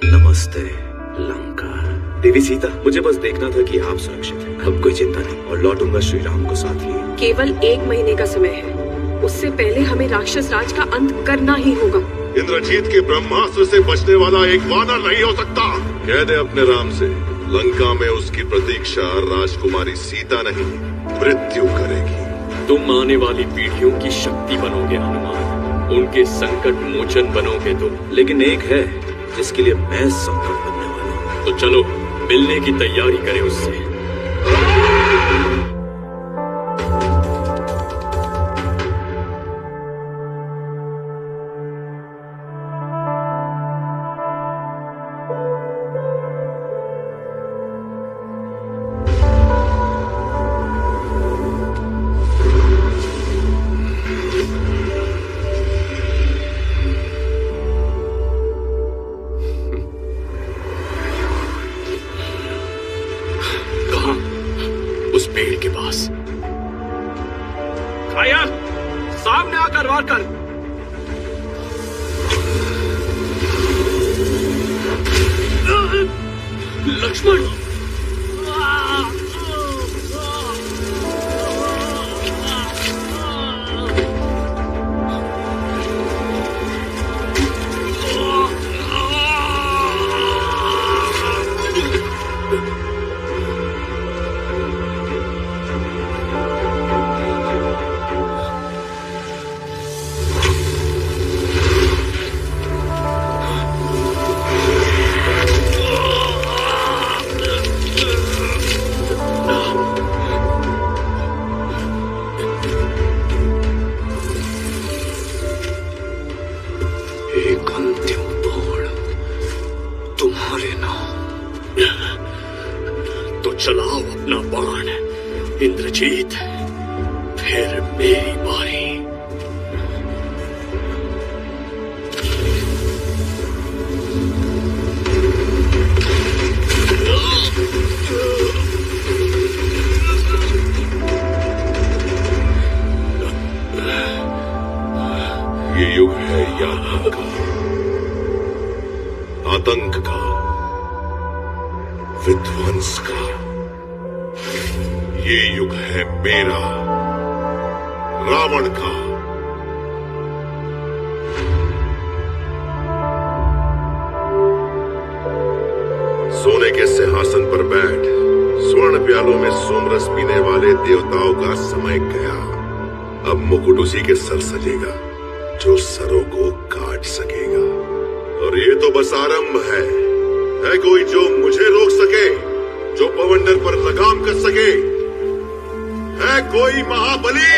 नमस्ते लंका। देवी सीता, मुझे बस देखना था कि आप सुरक्षित हैं। अब कोई चिंता नहीं और लौटूंगा श्री राम को साथ लिए। केवल 1 महीने का समय है, उससे पहले हमें राक्षस राज का अंत करना ही होगा। इंद्रजीत के ब्रह्मास्त्र से बचने वाला एक वानर नहीं हो सकता। कह दे अपने राम से, लंका में उसकी प्रतीक्षा राजकुमारी सीता नहीं मृत्यु करेगी। तुम आने वाली पीढ़ियों की शक्ति बनोगे हनुमान, उनके संकट मोचन बनोगे तुम। लेकिन एक है जिसके लिए मैं संकट बनने वाला हूँ। तो चलो मिलने की तैयारी करें उससे। उस पेड़ के पास। खाया, सामने आकर वार कर। लक्ष्मण, एक अंतिम बाण तुम्हारे नाम। तो चलाओ अपना बाण इंद्रजीत, फिर मेरी बारी। ये युग है यातना का, आतंक का, विध्वंस का। ये युग है मेरा, रावण का। सोने के सिंहासन पर बैठ स्वर्ण प्यालों में सोमरस पीने वाले देवताओं का समय गया। अब मुकुट उसी के सर सजेगा जो सरों को काट सकेगा। और ये तो बस आरंभ है कोई जो मुझे रोक सके, जो बवंडर पर लगाम कर सके? है कोई महाबली?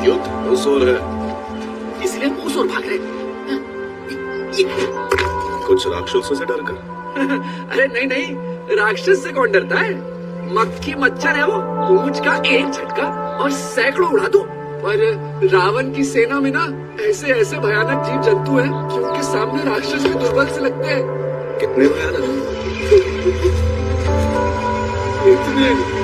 युद्ध मुंहसोर है, इसलिए मुंहसोर भाग रहे। कुछ राक्षसों से डर कर। अरे नहीं नहीं, राक्षस से कौन डरता है? मक्खी मच्छर है वो, पूंछ का एक झटका और सैकड़ों उड़ा दो। पर रावण की सेना में ना ऐसे ऐसे भयानक जीव जंतु हैं कि उनके सामने राक्षस भी दुर्बल से लगते हैं। कितने भयानक? इतने।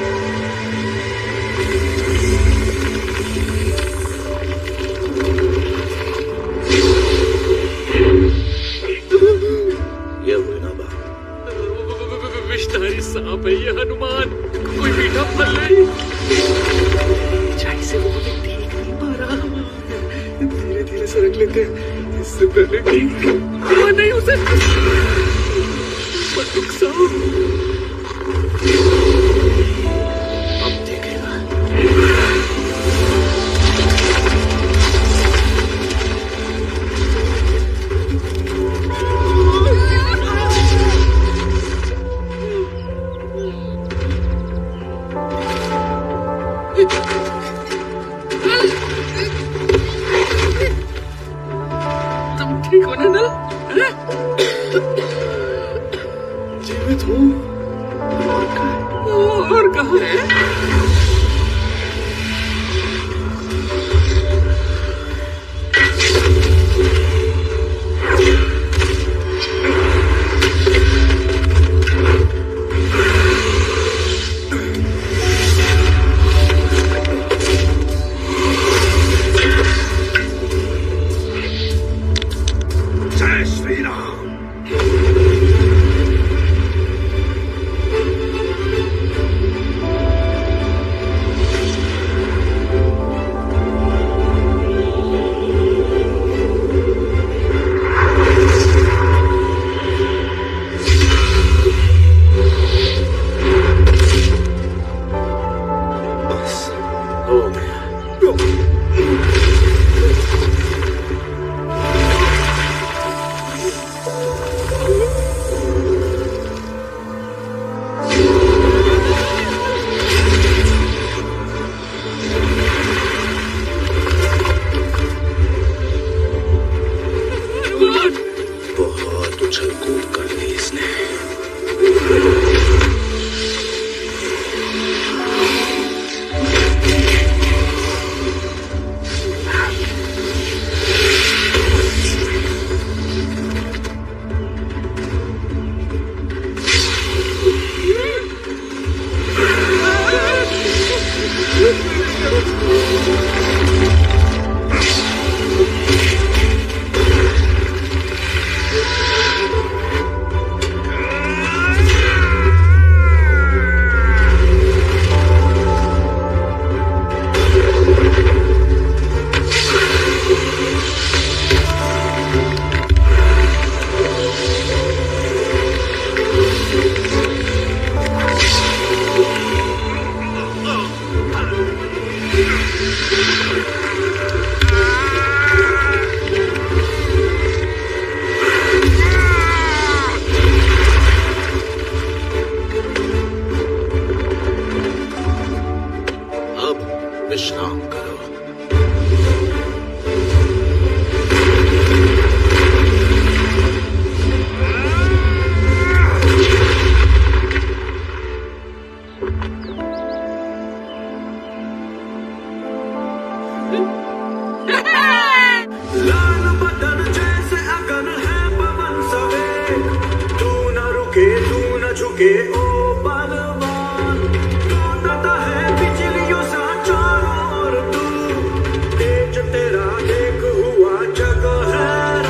ये हुई ना बात। विषधारी सांप है ये हनुमान, कोई मीठा फल नहीं। ऊंचाई से वो हमें देख नहीं पा रहा। धीरे धीरे सरक लेते हैं, इससे पहले कि वो नहीं उसे अब देखेगा। तुम ठीक हो ना? जीवित हूँ। और क्या है? करो। लाल बदन जैसे अगन है पवन सवेग, तू न रुके तू न झुके ओ बलवान, तू तता है बिजलियों सा चारों ओर तू, तेज तेरा देख हुआ जग हैरान।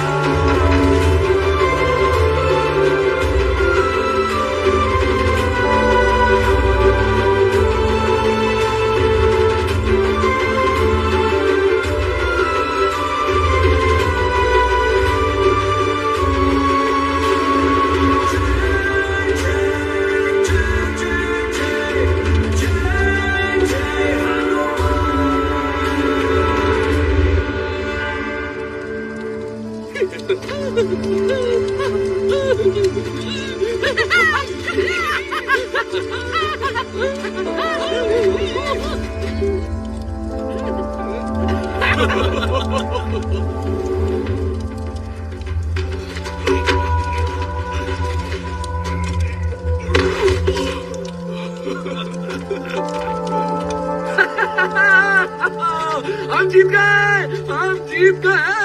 हम जीत गए, हम जीत गए।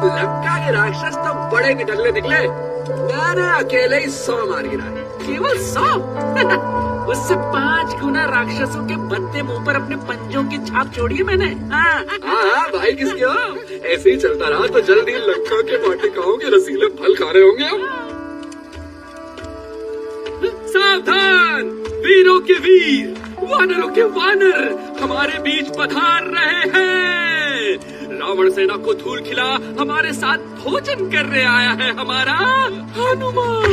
लंका के राक्षस तो बड़े निकलने निकले, मैंने अकेले ही 100 मार गिराए। केवल 100? उससे 5 गुना राक्षसों के भद्दे मुंह पर अपने पंजों की छाप छोड़ी है मैंने। हाँ भाई, किसके हो? ऐसे ही चलता रहा तो जल्दी लंका के वाटिकाओं के रसीले फल खा रहे होंगे हम। सावधान, वीरों के वीर, वानरों के वानर हमारे बीच पधार रहे हैं। रावण सेना को धूल खिला हमारे साथ भोजन करने आया है हमारा हनुमान।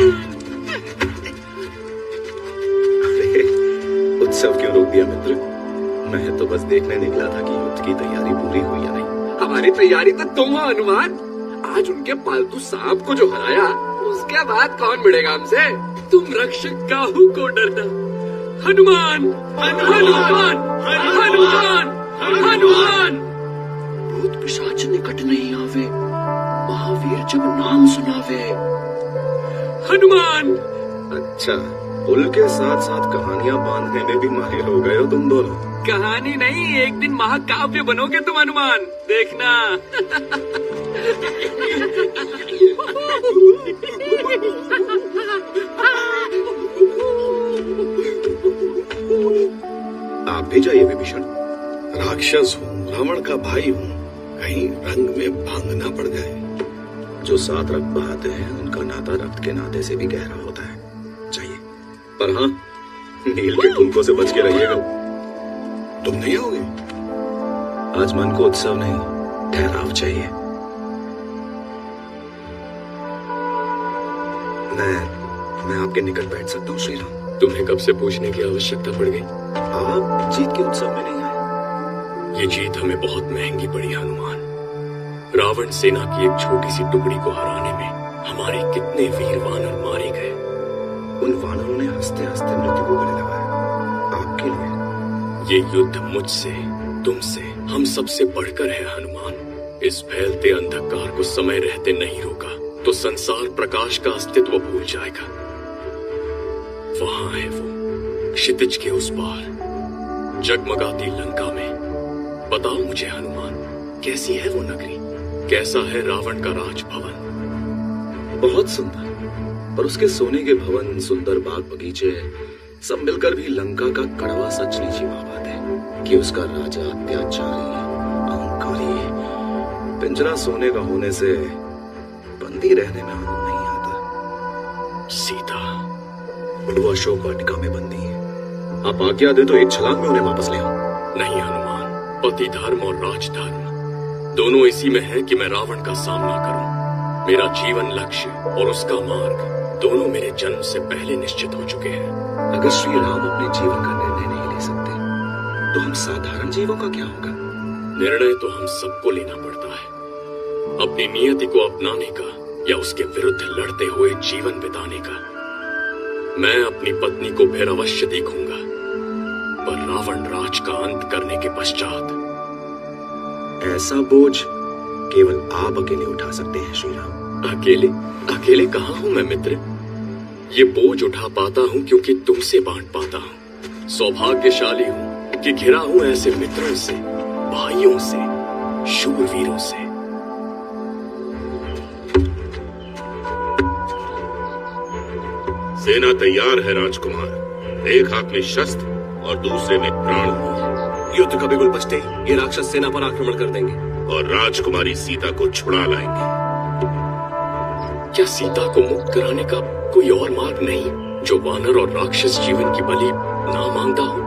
उत्सव क्यों रोक दिया मित्र? मैं तो बस देखने निकला था कि युद्ध की तैयारी पूरी हुई या नहीं। हमारी तैयारी तो तुम हो हनुमान। आज उनके पालतू सांप को जो हराया, उसके बाद कौन मिलेगा हमसे? तुम रक्षक काहू को डरना। हनुमान, हनुमान, हनुमान, हनुमान। भूत पिशाच निकट नहीं आवे, महावीर जब नाम सुनावे। हनुमान। अच्छा, पुल के साथ साथ कहानियां बांधने में भी माहिर हो गए हो तुम दोनों। कहानी नहीं, एक दिन महाकाव्य बनोगे तुम हनुमान, देखना। आप भी जाइए विभीषण। राक्षस हूँ, रावण का भाई हूँ, कहीं रंग में भांग ना पड़ जाए। जो साथ रक्त बहाते हैं उनका नाता रक्त के नाते से भी गहरा होता है। चाहिए, पर हाँ, नील के ठुमकों से बच के रहिएगा। तुम नहीं आओगे? आज मन को उत्सव नहीं, ठहराव चाहिए। मैं आपके निकट बैठ सकता हूँ श्रीराम? तुम्हें कब से पूछने की आवश्यकता पड़ गई? आप जीत के उत्सव में नहीं आए? ये जीत हमें बहुत महंगी पड़ी हनुमान। रावण सेना की एक छोटी सी टुकड़ी को हराने में हमारे कितने वीर वानर मारे गए। उन वानरों ने हंसते हंसते मृत्यु को गले लगाया आपके लिए। ये युद्ध मुझसे, तुमसे, हम सबसे बढ़कर है हनुमान। इस फैलते अंधकार को समय रहते नहीं रोका तो संसार प्रकाश का अस्तित्व भूल जाएगा। वहां है वो, क्षितिज के उस पार, जगमगाती लंका में। बताओ मुझे हनुमान, कैसी है वो नगरी? कैसा है रावण का राजभवन? बहुत सुंदर, पर उसके सोने के भवन, सुंदर बाग बगीचे सब मिलकर भी लंका का कड़वा सच नहीं छिपा पाते कि उसका राजा अत्याचारी, अहंकारी, पिंजरा सोने का होने से बंदी रहने में आनंद नहीं आता। सीता, वो अशोक वाटिका में बंदी है। आप आज्ञा दे तो एक छलांग में उन्हें वापस ले आओ। नहीं हनुमान, पति धर्म और राजधर्म दोनों इसी में है कि मैं रावण का सामना करूं। मेरा जीवन लक्ष्य और उसका मार्ग दोनों मेरे जन्म से पहले निश्चित हो चुके हैं। अगर श्री राम अपने जीवन का निर्णय नहीं ले सकते तो हम साधारण जीवों का क्या होगा? निर्णय तो हम सबको लेना पड़ता है, अपनी नियति को अपनाने का या उसके विरुद्ध लड़ते हुए जीवन बिताने का। मैं अपनी पत्नी को फिर अवश्य देखूंगा, पर रावण राज का अंत करने के पश्चात ऐसा बोझ केवल आप अकेले उठा सकते हैं श्री राम। अकेले? अकेले कहाँ हूं मैं मित्र? ये बोझ उठा पाता हूं क्योंकि तुमसे बांट पाता हूं। सौभाग्यशाली हूं कि घिरा हूं ऐसे मित्रों से, भाइयों से, शूरवीरों से। सेना तैयार है राजकुमार। एक हाथ में शस्त्र और दूसरे में प्राण हो। युद्ध का बिगुल बजते ही ये राक्षस सेना पर आक्रमण कर देंगे और राजकुमारी सीता को छुड़ा लाएंगे। क्या सीता को मुक्त कराने का कोई और मार्ग नहीं जो वानर और राक्षस जीवन की बलि ना मांगता हो?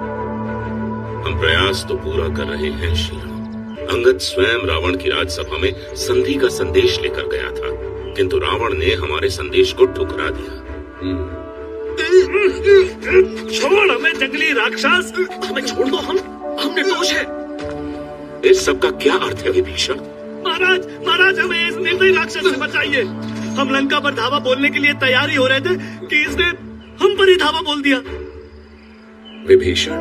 हम प्रयास तो पूरा कर रहे हैं श्री राम। अंगद स्वयं रावण की राजसभा में संधि का संदेश लेकर गया था, किंतु रावण ने हमारे संदेश को ठुकरा दिया। छोड़ हमें जंगली राक्षस, हमें छोड़ दो, हम निर्दोष है। इस सब का क्या अर्थ है विभीषण? महाराज, महाराज हमें इस निर्दयी राक्षस से बचाइए। हम लंका पर धावा बोलने के लिए तैयार ही हो रहे थे कि इसने हम पर ही धावा बोल दिया। विभीषण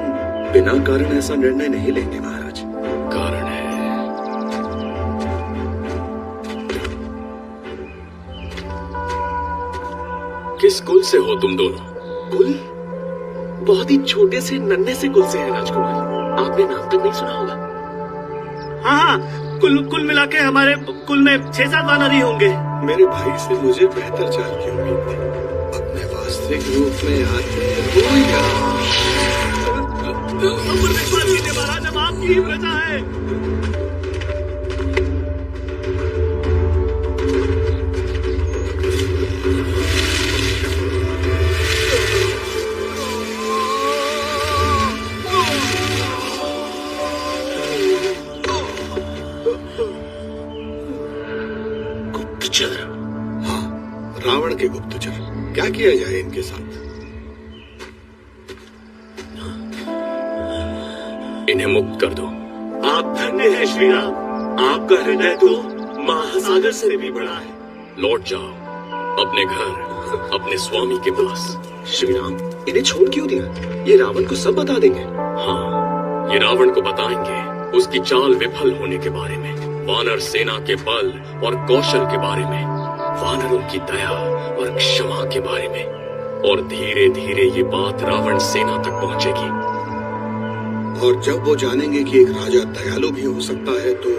बिना कारण ऐसा निर्णय नहीं लेंगे महाराज। कारण है। किस कुल से हो तुम दोनों? कुल? बहुत ही छोटे से नन्हे से कुल से है राजकुमार। आपने नाम तक नहीं सुना होगा। हाँ, कुल मिला के हमारे कुल में 6-7 वानर ही होंगे। मेरे भाई से मुझे बेहतर चाल की उम्मीद थी। अपने वास्तविक रूप में आते हो या महाराज, हम आपकी ही प्रजा है। गुप्तचर? हाँ, रावण के गुप्तचर। क्या किया जाए इनके साथ? इन्हें मुक्त कर दो। आप धन्य हैं श्री राम। आपका हृदय तो महासागर से भी बड़ा है। लौट जाओ अपने घर, अपने स्वामी के पास। श्री राम, इन्हें छोड़ क्यों दिया? ये रावण को सब बता देंगे। हाँ, ये रावण को बताएंगे उसकी चाल विफल होने के बारे में, वानर सेना के बल और कौशल के बारे में, वानरों की दया और क्षमा के बारे में, और धीरे धीरे ये बात रावण सेना तक पहुंचेगी। और जब वो जानेंगे कि एक राजा दयालु भी हो सकता है तो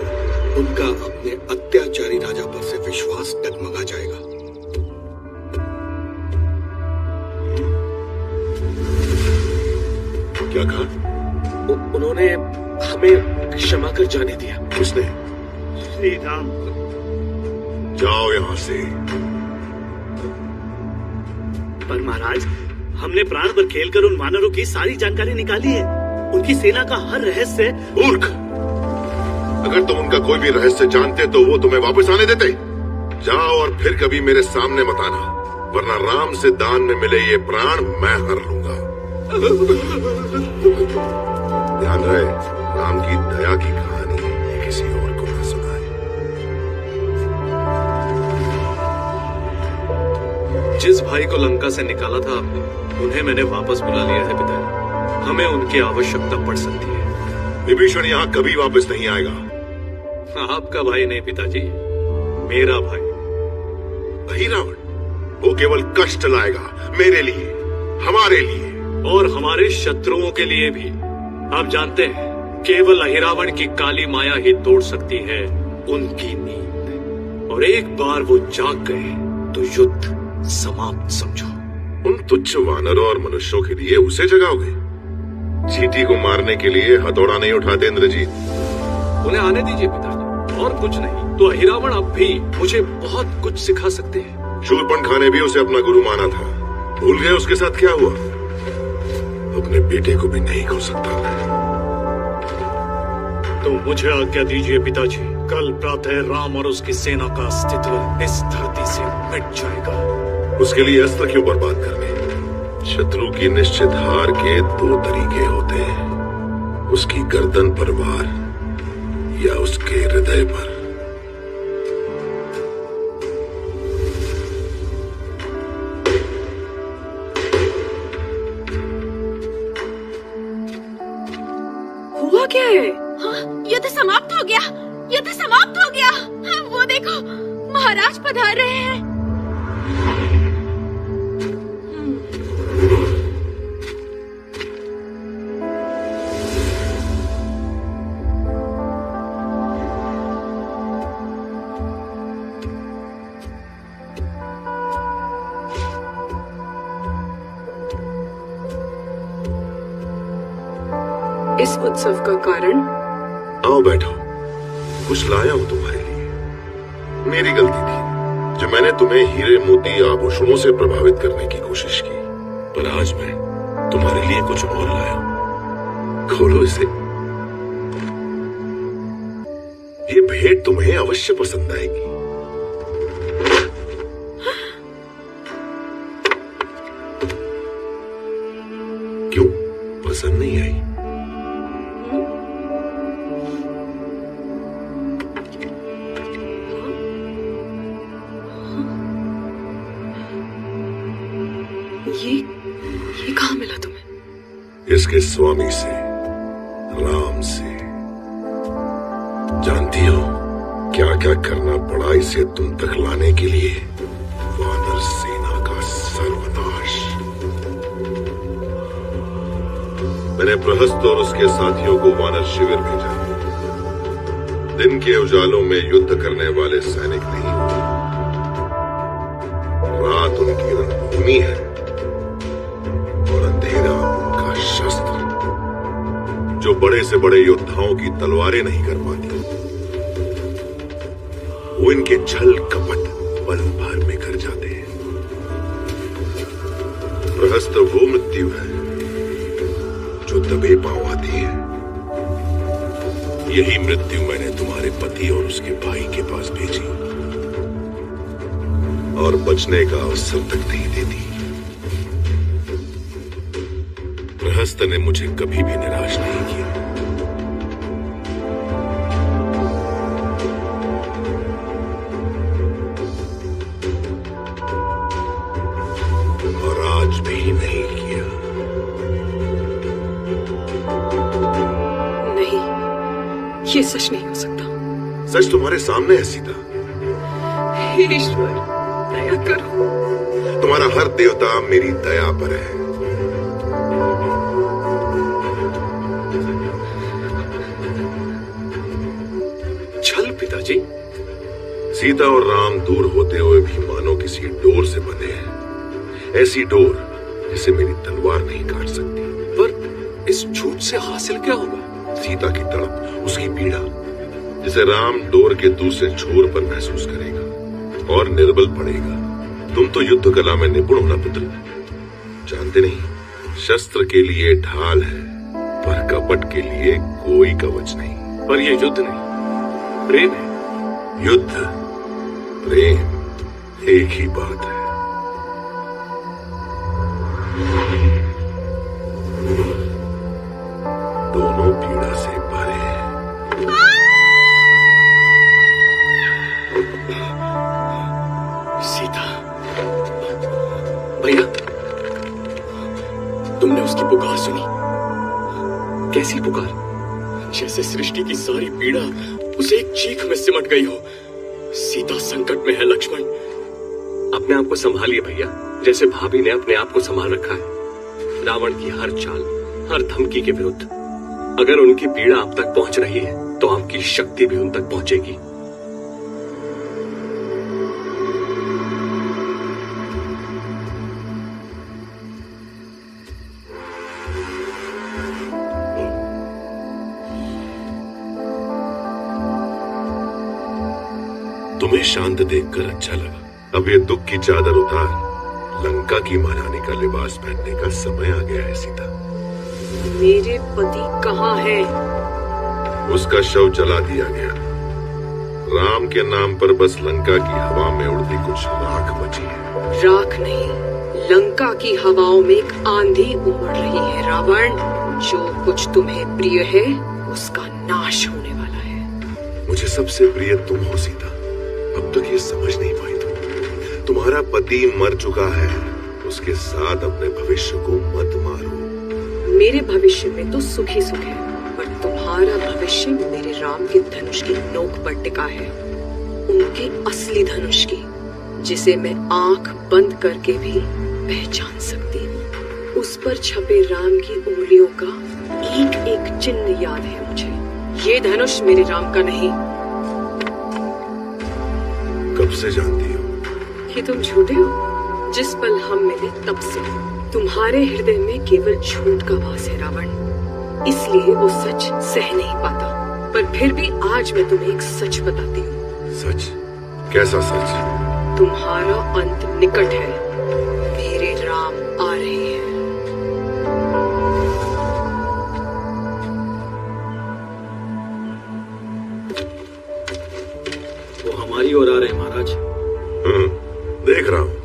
उनका अपने अत्याचारी राजा पर से विश्वास डगमगा जाएगा। क्या कहा? उन्होंने हमें क्षमा कर जाने दिया। किसने? श्री राम। जाओ यहाँ से। पर महाराज, हमने प्राण पर खेलकर उन वानरों की सारी जानकारी निकाली है। उनकी सेना का हर रहस्य। मूर्ख! अगर तुम उनका कोई भी रहस्य जानते तो वो तुम्हें वापस आने देते। जाओ और फिर कभी मेरे सामने मत आना, वरना राम से दान में मिले ये प्राण मैं हर लूंगा। ध्यान रहे, राम की दया की कहानी ये किसी और को न सुनाए। जिस भाई को लंका से निकाला था आपने, उन्हें मैंने वापस बुला लिया है पिताजी। हमें उनकी आवश्यकता पड़ सकती है। विभीषण यहाँ कभी वापस नहीं आएगा। आपका भाई नहीं पिताजी, मेरा भाई। वही रावण, वो केवल कष्ट लाएगा मेरे लिए, हमारे लिए, और हमारे शत्रुओं के लिए भी। आप जानते हैं, केवल अहिरावण की काली माया ही तोड़ सकती है उनकी नींद, और एक बार वो जाग गए तो युद्ध समाप्त समझो। उन तुच्छ वानरों और मनुष्यों के लिए उसे जगाओगे? चींटी को मारने के लिए हथौड़ा नहीं उठाते इंद्रजीत। उन्हें आने दीजिए पिताजी, और कुछ नहीं तो अहिरावण अब भी मुझे बहुत कुछ सिखा सकते हैं। शूरपणखा ने भी उसे अपना गुरु माना था। भूल गए उसके साथ क्या हुआ? अपने बेटे को भी नहीं खो सकता। तो मुझे आज्ञा दीजिए पिताजी, कल प्रातः राम और उसकी सेना का अस्तित्व इस धरती से मिट जाएगा। उसके लिए अस्त्र क्यों बर्बाद करने? शत्रु की निश्चित हार के 2 तरीके होते हैं, उसकी गर्दन पर वार या उसके हृदय पर। हुआ क्या है? हाँ, युद्ध समाप्त हो गया। युद्ध समाप्त हो गया। वो देखो, महाराज पधार रहे हैं। इस उत्सव का कारण? आओ बैठो, कुछ लाया हूं तुम्हारे लिए। मेरी गलती थी जो मैंने तुम्हें हीरे मोती आभूषणों से प्रभावित करने की कोशिश की, पर आज मैं तुम्हारे लिए कुछ और लाया हूं। खोलो इसे। ये भेंट तुम्हें अवश्य पसंद आएगी। क्यों पसंद नहीं आई? ये कहाँ मिला तुम्हें? इसके स्वामी से, राम से। जानती हो क्या क्या करना पड़ा इसे तुम तक लाने के लिए? वानर सेना का सर्वनाश। मैंने प्रहस्त और उसके साथियों को वानर शिविर भेजा। दिन के उजालों में युद्ध करने वाले सैनिक नहीं, रात उनकी रणभूमि है और अंधेरा उनका शस्त्र, जो बड़े से बड़े योद्धाओं की तलवारें नहीं कर पाती। वो इनके छल कपट पल भर में कर जाते हैं। प्रहस्त वो मृत्यु है जो दबे पांव आती है। यही मृत्यु मैंने तुम्हारे पति और उसके भाई के पास भेजी, और बचने का अवसर तक नहीं देती। प्रहस्त ने मुझे कभी भी निराश नहीं किया। और आज भी नहीं किया। नहीं, ये सच नहीं हो सकता। सच तुम्हारे सामने है सीता। ईश्वर, दया करो। तुम्हारा हर देवता मेरी दया पर है। छल पिताजी। सीता और राम दूर होते हुए भी मानो किसी डोर से बंधे हैं। ऐसी डोर जिसे मेरी तलवार नहीं काट सकती। पर इस झूठ से हासिल क्या होगा? सीता की तड़प, उसकी पीड़ा, जिसे राम डोर के दूसरे छोर पर महसूस करेगा और निर्बल पड़ेगा। तुम तो युद्ध कला में निपुण हो ना पुत्र। जानते नहीं, शस्त्र के लिए ढाल है पर कपट के लिए कोई कवच नहीं। पर ये युद्ध नहीं, प्रेम है। युद्ध प्रेम एक ही बात है। दोनों पीड़ा से भरे हैं। सीता, भैया, तुमने उसकी पुकार सुनी? कैसी पुकार? जैसे सृष्टि की सारी पीड़ा उसे एक चीख में सिमट गई हो। सीता संकट में है लक्ष्मण। अपने आप को संभालिए भैया, जैसे भाभी ने अपने आप को संभाल रखा है। रावण की हर चाल, हर धमकी के विरुद्ध अगर उनकी पीड़ा आप तक पहुंच रही है तो आपकी शक्ति भी उन तक पहुंचेगी। तुम्हें शांत देखकर अच्छा लगा। अब ये दुख की चादर उतार, लंका की महारानी का लिबास पहनने का समय आ गया है सीता। मेरे पति कहाँ है? उसका शव जला दिया गया। राम के नाम पर बस लंका की हवा में उड़ती कुछ राख बची है। राख नहीं, लंका की हवाओं में एक आंधी उमड़ रही है। रावण, जो कुछ तुम्हें प्रिय है उसका नाश होने वाला है। मुझे सबसे प्रिय तुम हो सीता। अब तक ये समझ नहीं पाई तुम। तुम्हारा पति मर चुका है, उसके साथ अपने भविष्य को मत मारो। मेरे भविष्य में तो सुख ही सुख है, पर तुम्हारा तुम्हारा भविष्य मेरे राम के धनुष की नोक पर टिका है, उनके असली धनुष की, जिसे मैं आंख बंद करके भी पहचान सकती हूँ। उस पर छपे राम की उंगलियों का एक एक चिन्ह याद है मुझे। ये धनुष मेरे राम का नहीं। कब से जानती हो? कि तुम झूठे हो। जिस पल हम मिले तब से तुम्हारे हृदय में केवल झूठ का वास है रावण, इसलिए वो सच सह नहीं पाता। पर फिर भी आज मैं तुम्हें एक सच बताती हूँ। सच? कैसा सच? तुम्हारा अंत निकट है, मेरे राम आ रहे हैं। वो हमारी ओर आ रहे हैं महाराज। देख रहा हूँ।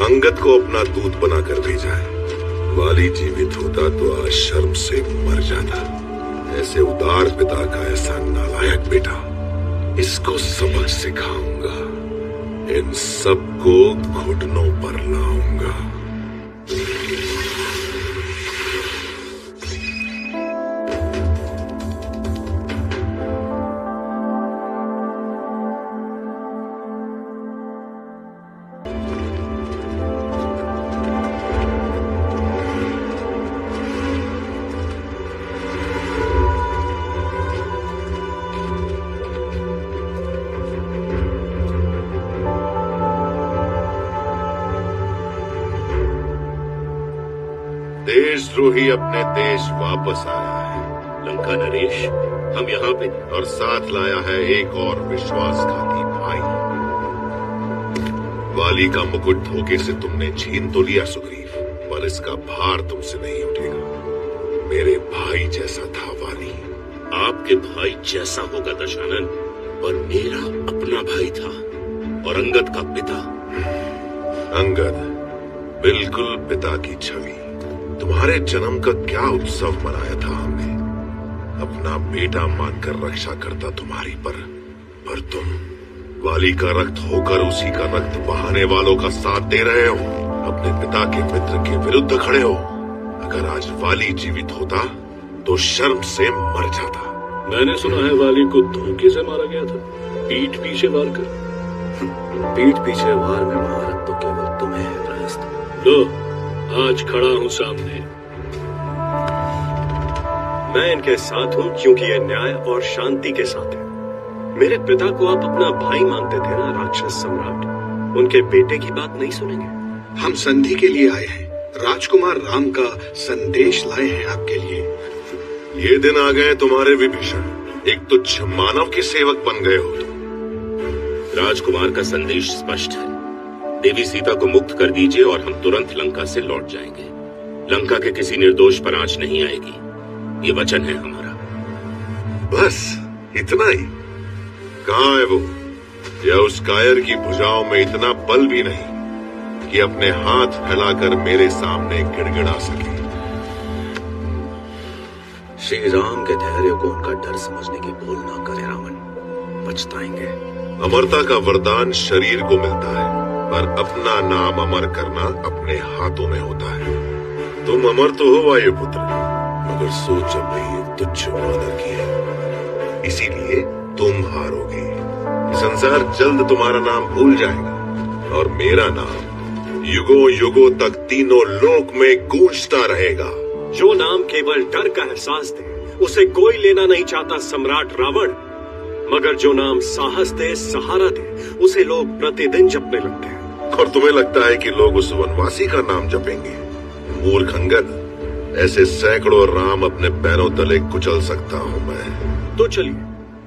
अंगद को अपना दूत बनाकर भेजा है। वाली जीवित होता तो आज शर्म से मर जाता। ऐसे उदार पिता का ऐसा नालायक बेटा, इसको सबक सिखाऊंगा, इन सबको घुटनों पर लाऊंगा। देशद्रोही अपने देश वापस आया है। लंका नरेश, हम यहाँ पे और साथ लाया है एक और विश्वासघाती भाई। वाली का मुकुट धोखे से तुमने छीन तो लिया सुग्रीव, पर इसका भार तुमसे नहीं उठेगा। मेरे भाई जैसा था वाली। आपके भाई जैसा होगा दशानन, पर मेरा अपना भाई था और अंगद का पिता। अंगद बिल्कुल पिता की छवि। तुम्हारे जन्म का क्या उत्सव मनाया था हमने। अपना बेटा मानकर रक्षा करता तुम्हारी, पर तुम वाली का रक्त होकर उसी का रक्त बहाने वालों का साथ दे रहे हो। अपने पिता के मित्र के विरुद्ध खड़े हो। अगर आज वाली जीवित होता तो शर्म से मर जाता। मैंने सुना है वाली को धोखे से मारा गया था, पीठ पीछे वार कर। पीठ पीछे वार में महारत तो केवल तुम्हें है प्रहस्त। लो, आज खड़ा हूँ सामने। मैं इनके साथ हूँ क्योंकि ये न्याय और शांति के साथ है। मेरे पिता को आप अपना भाई मानते थे ना राक्षस सम्राट, उनके बेटे की बात नहीं सुनेंगे? हम संधि के लिए आए हैं। राजकुमार राम का संदेश लाए हैं आपके लिए। ये दिन आ गए तुम्हारे विभीषण, एक तुच्छ मानव के सेवक बन गए हो तुम। राजकुमार का संदेश स्पष्ट है। देवी सीता को मुक्त कर दीजिए और हम तुरंत लंका से लौट जाएंगे। लंका के किसी निर्दोष पर आंच नहीं आएगी, ये वचन है हमारा। बस इतना ही? कहाँ है वो? या उस कायर की भुजाओं में इतना बल भी नहीं कि अपने हाथ फैलाकर मेरे सामने गिड़गिड़ा सके। श्री राम के धैर्य को उनका डर समझने की भूल ना करे रावण, पछताएंगे। अमरता का वरदान शरीर को मिलता है, पर अपना नाम अमर करना अपने हाथों में होता है। तुम अमर तो हो वायुपुत्र, मगर सोच अब भी एक तुच्छ वानर की है, इसीलिए तुम हारोगे। संसार जल्द तुम्हारा नाम भूल जाएगा और मेरा नाम युगों युगों तक तीनों लोक में गूंजता रहेगा। जो नाम केवल डर का एहसास दे, उसे कोई लेना नहीं चाहता सम्राट रावण, मगर जो नाम साहस दे, सहारा दे, उसे लोग प्रतिदिन जपने लगते हैं। और तुम्हें लगता है कि लोग उस वनवासी का नाम जपेंगे? मूर्ख अंगद, ऐसे सैकड़ों राम अपने पैरों तले कुचल सकता हूँ मैं। तो चलिए,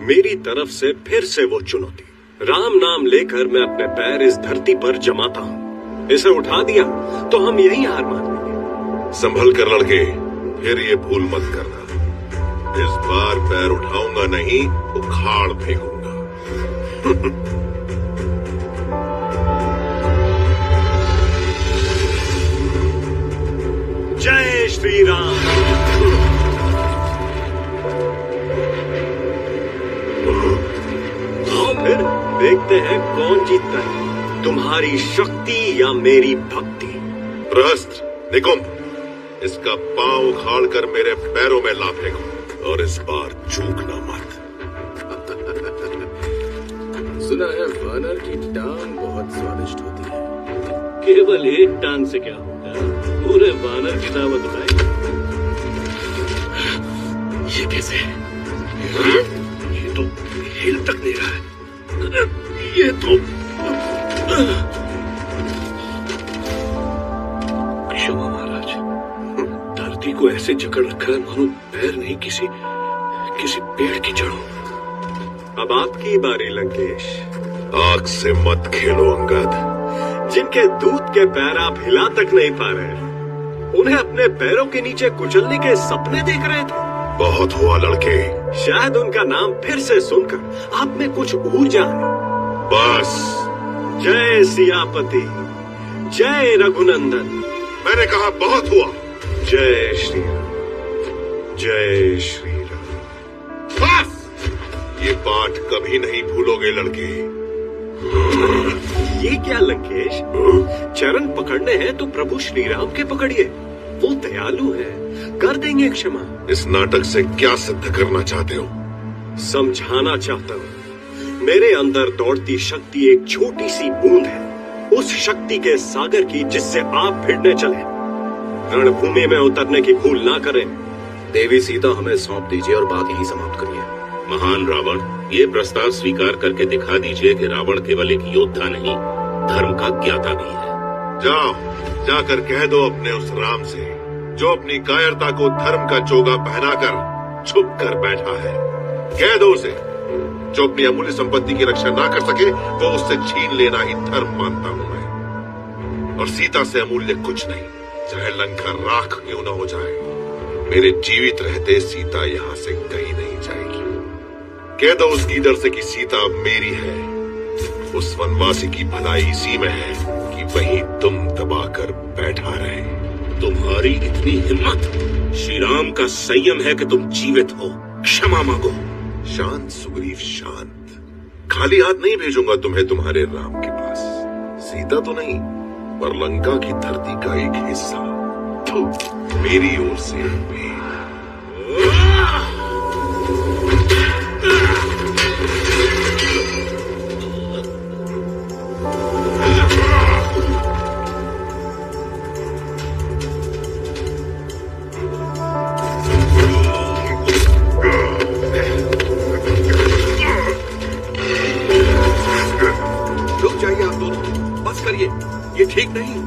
मेरी तरफ से फिर से वो चुनौती। राम नाम लेकर मैं अपने पैर इस धरती पर जमाता हूँ। इसे उठा दिया तो हम यही हार मान लेंगे। संभल कर लड़के, फिर ये भूल मत करना। इस बार पैर उठाऊंगा नहीं, उखाड़ फेंकूंगा। जय श्री राम। आओ फिर देखते हैं कौन जीतता है, तुम्हारी शक्ति या मेरी भक्ति। प्रहस्त, निकुंभ, इसका पांव उखाड़ कर मेरे पैरों में ला फेंको। और इस बार चूकना मत। सुना है वानर की टांग बहुत स्वादिष्ट होती है। केवल एक टांग से क्या होगा, पूरे वानर की दावत उठाई। ये कैसे है? ये तो हिल तक नहीं रहा है। ये तो क्षमा महाराज, धरती को ऐसे जकड़ रखा है मानो पैर नहीं किसी पेड़ की जड़ों। अब आपकी बारी लंकेश। आग से मत खेलो अंगद। जिनके दूध के पैर आप हिला तक नहीं पा रहे, उन्हें अपने पैरों के नीचे कुचलने के सपने देख रहे थे। बहुत हुआ लड़के। शायद उनका नाम फिर से सुनकर आप में कुछ ऊर्जा है। बस। जय सियापति, जय रघुनंदन। मैंने कहा बहुत हुआ। जय श्री राम, जय श्री राम। बस। ये पाठ कभी नहीं भूलोगे लड़के। ये क्या लंकेश, चरण पकड़ने हैं तो प्रभु श्री राम के पकड़िए, वो दयालु है, कर देंगे क्षमा। इस नाटक से क्या सिद्ध करना चाहते हो? समझाना चाहता हूँ, मेरे अंदर दौड़ती शक्ति एक छोटी सी बूंद है, उस शक्ति के सागर की जिससे आप भिड़ने चले। रणभूमि में उतरने की भूल ना करें। देवी सीता हमें सौंप दीजिए और बात यही समाप्त करिए। महान रावण, ये प्रस्ताव स्वीकार करके दिखा दीजिए कि रावण केवल एक योद्धा नहीं, धर्म का ज्ञाता भी है। जाओ, जाकर कह दो अपने उस राम से जो अपनी कायरता को धर्म का चोगा पहनाकर छुप कर बैठा है। कह दो उसे, जो अपनी अमूल्य संपत्ति की रक्षा ना कर सके वो उससे छीन लेना ही धर्म मानता हूं मैं। और सीता से अमूल्य कुछ नहीं, चाहे लंका राख क्यों न हो जाए, मेरे जीवित रहते सीता यहाँ से कहीं नहीं जाएगी। कह दो उस गीदड़ से कि सीता मेरी है। उस वनवासी की भलाई इसी में है कि वही तुम दबाकर बैठा रहे। तुम्हारी इतनी हिम्मत, श्री राम का संयम है कि तुम जीवित हो। क्षमा मांगो। शांत सुग्रीव, शांत। खाली हाथ नहीं भेजूंगा तुम्हें तुम्हारे राम के पास। सीता तो नहीं, पर लंका की धरती का एक हिस्सा मेरी ओर से भी। रुक जाइए आप दोनों, बस करिए, ये ठीक नहीं।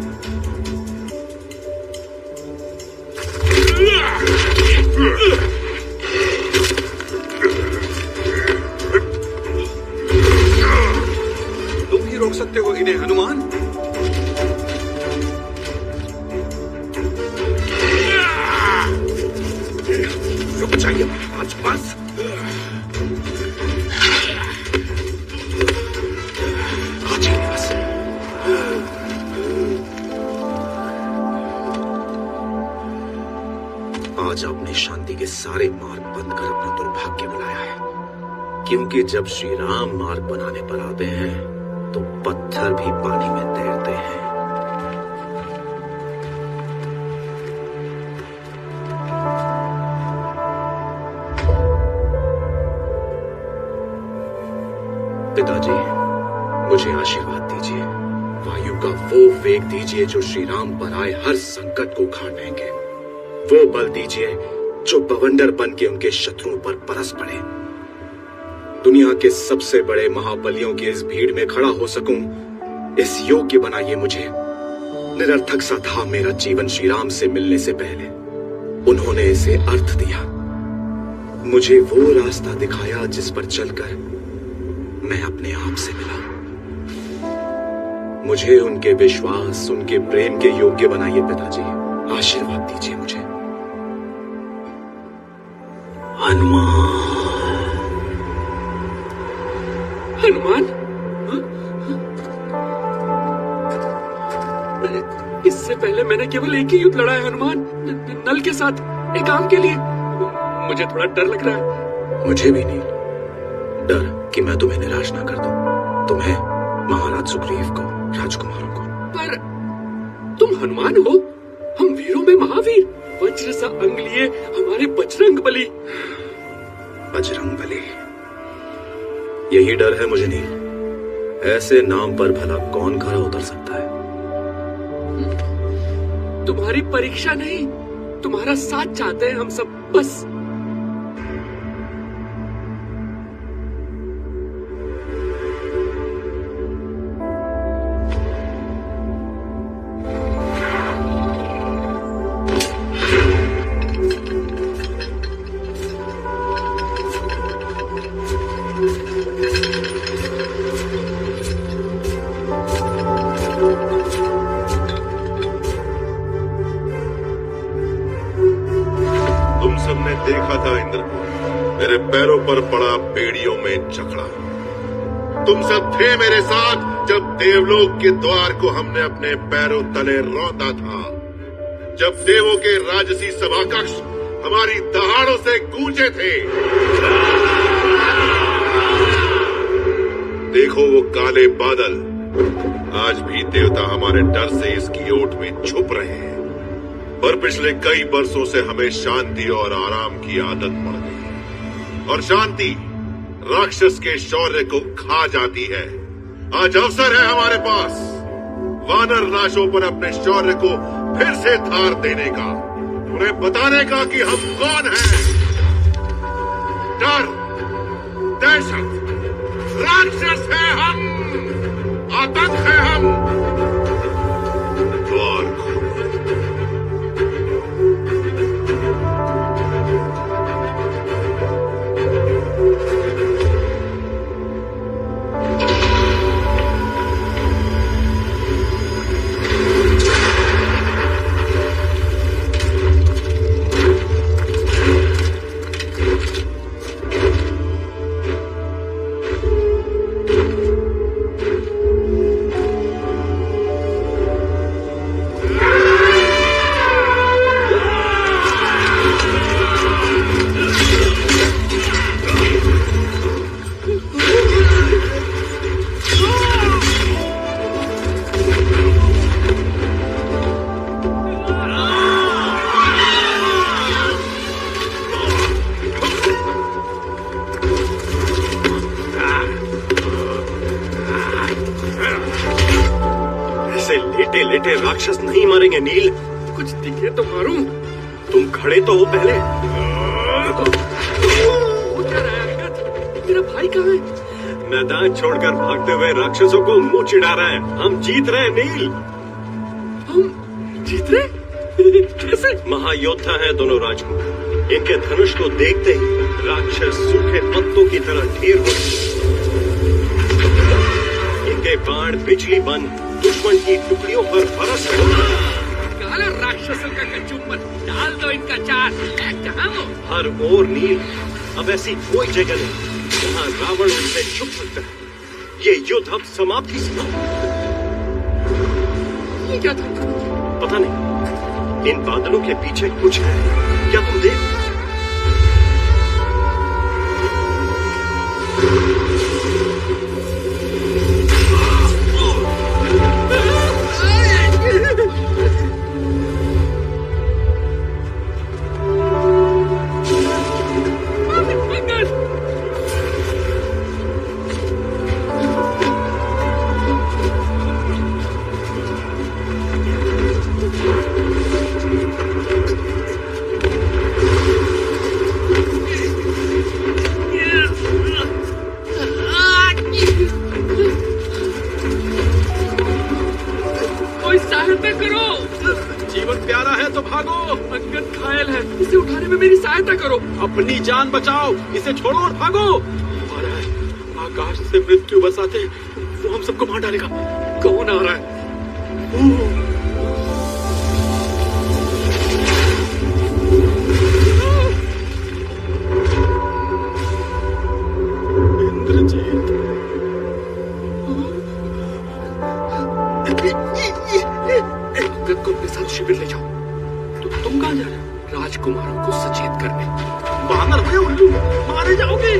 तुम ही रोक सकते हो इन्हें हनुमान। रुक जाइए महाराज, बस। आज आपने शांति के सारे मार्ग बंद कर अपना दुर्भाग्य बनाया है, क्योंकि जब श्री राम मार्ग बनाने पर आते हैं तो पत्थर भी पानी में तैरते हैं। पिताजी, मुझे आशीर्वाद दीजिए। वायु का वो वेग दीजिए जो श्री राम पर आए हर संकट को उखाड़ देंगे। वो बल दीजिए जो बवंडर बन के उनके शत्रुओं पर बरस पड़े। दुनिया के सबसे बड़े महाबलियों की इस भीड़ में खड़ा हो सकूं, इस योग्य बनाइए मुझे। निरर्थक सा था मेरा जीवन श्री राम से मिलने से पहले, उन्होंने इसे अर्थ दिया। मुझे वो रास्ता दिखाया जिस पर चलकर मैं अपने आप से मिला। मुझे उनके विश्वास, उनके प्रेम के योग्य बनाइए पिताजी। आशीर्वाद दीजिए मुझे। हनुमान, इससे पहले मैंने केवल एक ही युद्ध लड़ा है हनुमान, नल के साथ, एक काम के लिए। मुझे थोड़ा डर लग रहा है। मुझे भी नहीं डर कि मैं तुम्हें निराश ना कर दूं, तुम्हें, महाराज सुग्रीव को, राजकुमारों को। पर तुम हनुमान हो, हम वीरों में महावीर, वज्र सा अंग लिए हमारे बजरंग बली। बजरंगबली। यही डर है मुझे नील, ऐसे नाम पर भला कौन खरा उतर सकता है। तुम्हारी परीक्षा नहीं, तुम्हारा साथ चाहते हैं हम सब, बस। मेरे पैरों पर पड़ा, पेड़ियों में जकड़ा। तुम सब थे मेरे साथ जब देवलोक के द्वार को हमने अपने पैरों तले रौंदा था, जब देवों के राजसी सभाकक्ष हमारी दहाड़ों से गूंजे थे। देखो वो काले बादल, आज भी देवता हमारे डर से इसकी ओट में छुप रहे हैं, पर पिछले कई बरसों से हमें शांति और आराम की आदत पड़ गई, और शांति राक्षस के शौर्य को खा जाती है। आज अवसर है हमारे पास वानर राशों पर अपने शौर्य को फिर से धार देने का, उन्हें बताने का कि हम कौन हैं। डर, दहशत, राक्षस है हम, आतंक है हम। द्वार लेटे राक्षस नहीं मरेंगे नील। कुछ दिखे तो मारूं। तुम खड़े तो हो पहले। वो क्या रहा है अंगद? तेरा भाई कहाँ है? मैदान छोड़कर भागते हुए राक्षसों को मुंह चिढ़ा रहा है। हम जीत रहे नील। हम जीत रहे? कैसे? महायोद्धा हैं दोनों राजकुमार। इनके धनुष को देखते ही राक्षस सूखे पत्तों की तरह ढेर हो इनके बाण बिजली बन दुश्मन की टुकड़ियों पर बरस काला राक्षसों का कचूमर डाल दो इनका चार। कहाँ वो? हर ओर नील। अब ऐसी कोई जगह नहीं जहाँ रावण उनसे छुप सकता है। ये युद्ध अब समाप्ति से। ये क्या था? पता नहीं। इन बादलों के पीछे कुछ है। क्या तुम देख? अपनी जान बचाओ, इसे छोड़ो और भागो। आकाश से मृत्यु बरसाते वो हम सबको मार डालेगा। कौन आ रहा है? इंद्रजीत। अंगद को अपने साथ शिविर ले जाओ। तुम कहाँ जा रहे हो? राजकुमारों को सचेत करने। बानर हुए उल्लू, मारे जाओगे।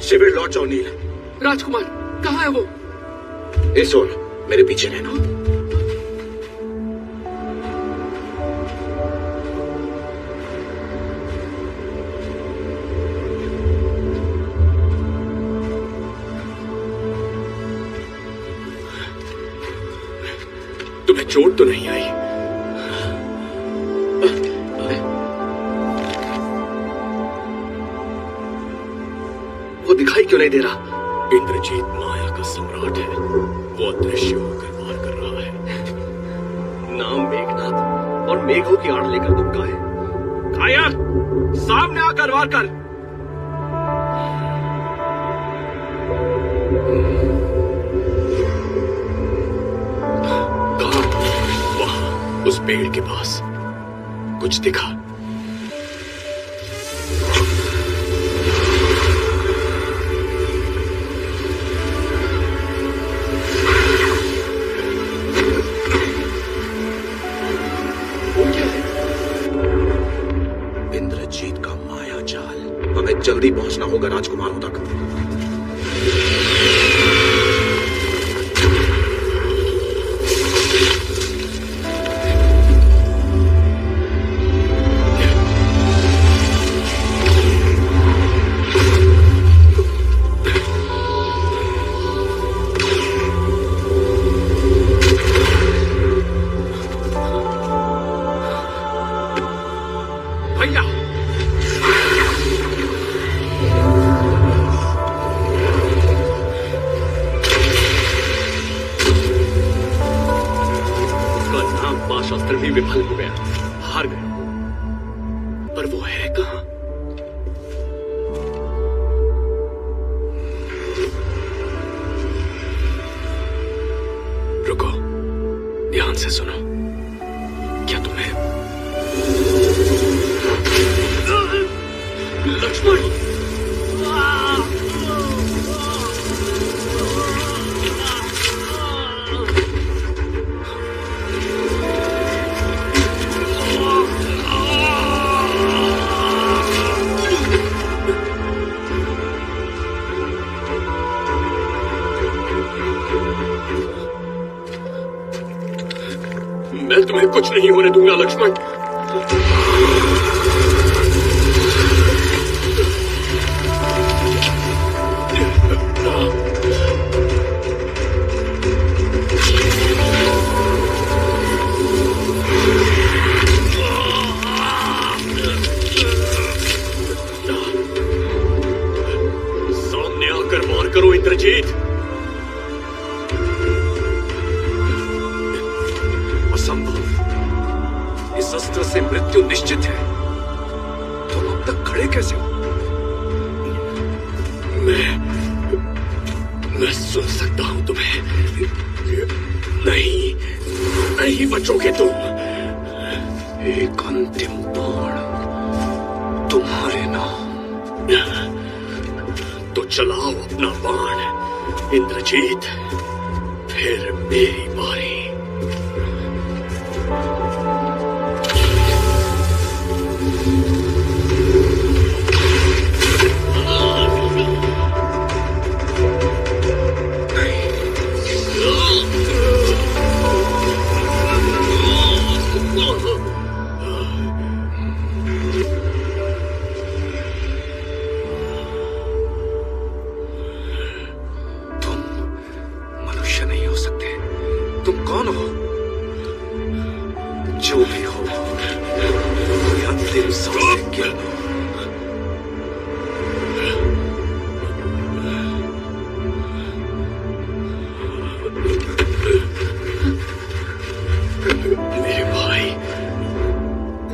शिविर लौट जाओ नील। राजकुमार कहाँ है वो? इस ओर मेरे पीछे रहना। तुम्हें चोट तो नहीं आई? वो दिखाई क्यों नहीं दे रहा? इंद्रजीत माया का सम्राट है, वो अदृश्य होकर वार कर रहा है। नाम मेघनाथ और मेघों की आड़ लेकर तुम का है? कायर, सामने आकर वार कर। वहां उस पेड़ के पास कुछ दिखा। इंद्रजीत का माया जाल। हमें जल्दी पहुंचना होगा राजकुमारों तक। भैया, उसका नाम पाशास्त्र भी विफल हो गया, हार गया। पर वो है कहां? रुको, ध्यान से सुनो। क्या तुम्हें लक्ष्मण? मैं तुम्हें कुछ नहीं होने दूंगा लक्ष्मण। सामने आकर वार करो इंद्रजीत। असंभव, इस अस्त्र से मृत्यु निश्चित है। तुम अब तक खड़े कैसे हो? मैं सुन सकता हूं तुम्हें। नहीं, नहीं बचोगे तुम। एक अंतिम बाण तुम्हारे नाम। तो चलाओ अपना बाण इंद्रजीत, फिर मेरी बारी।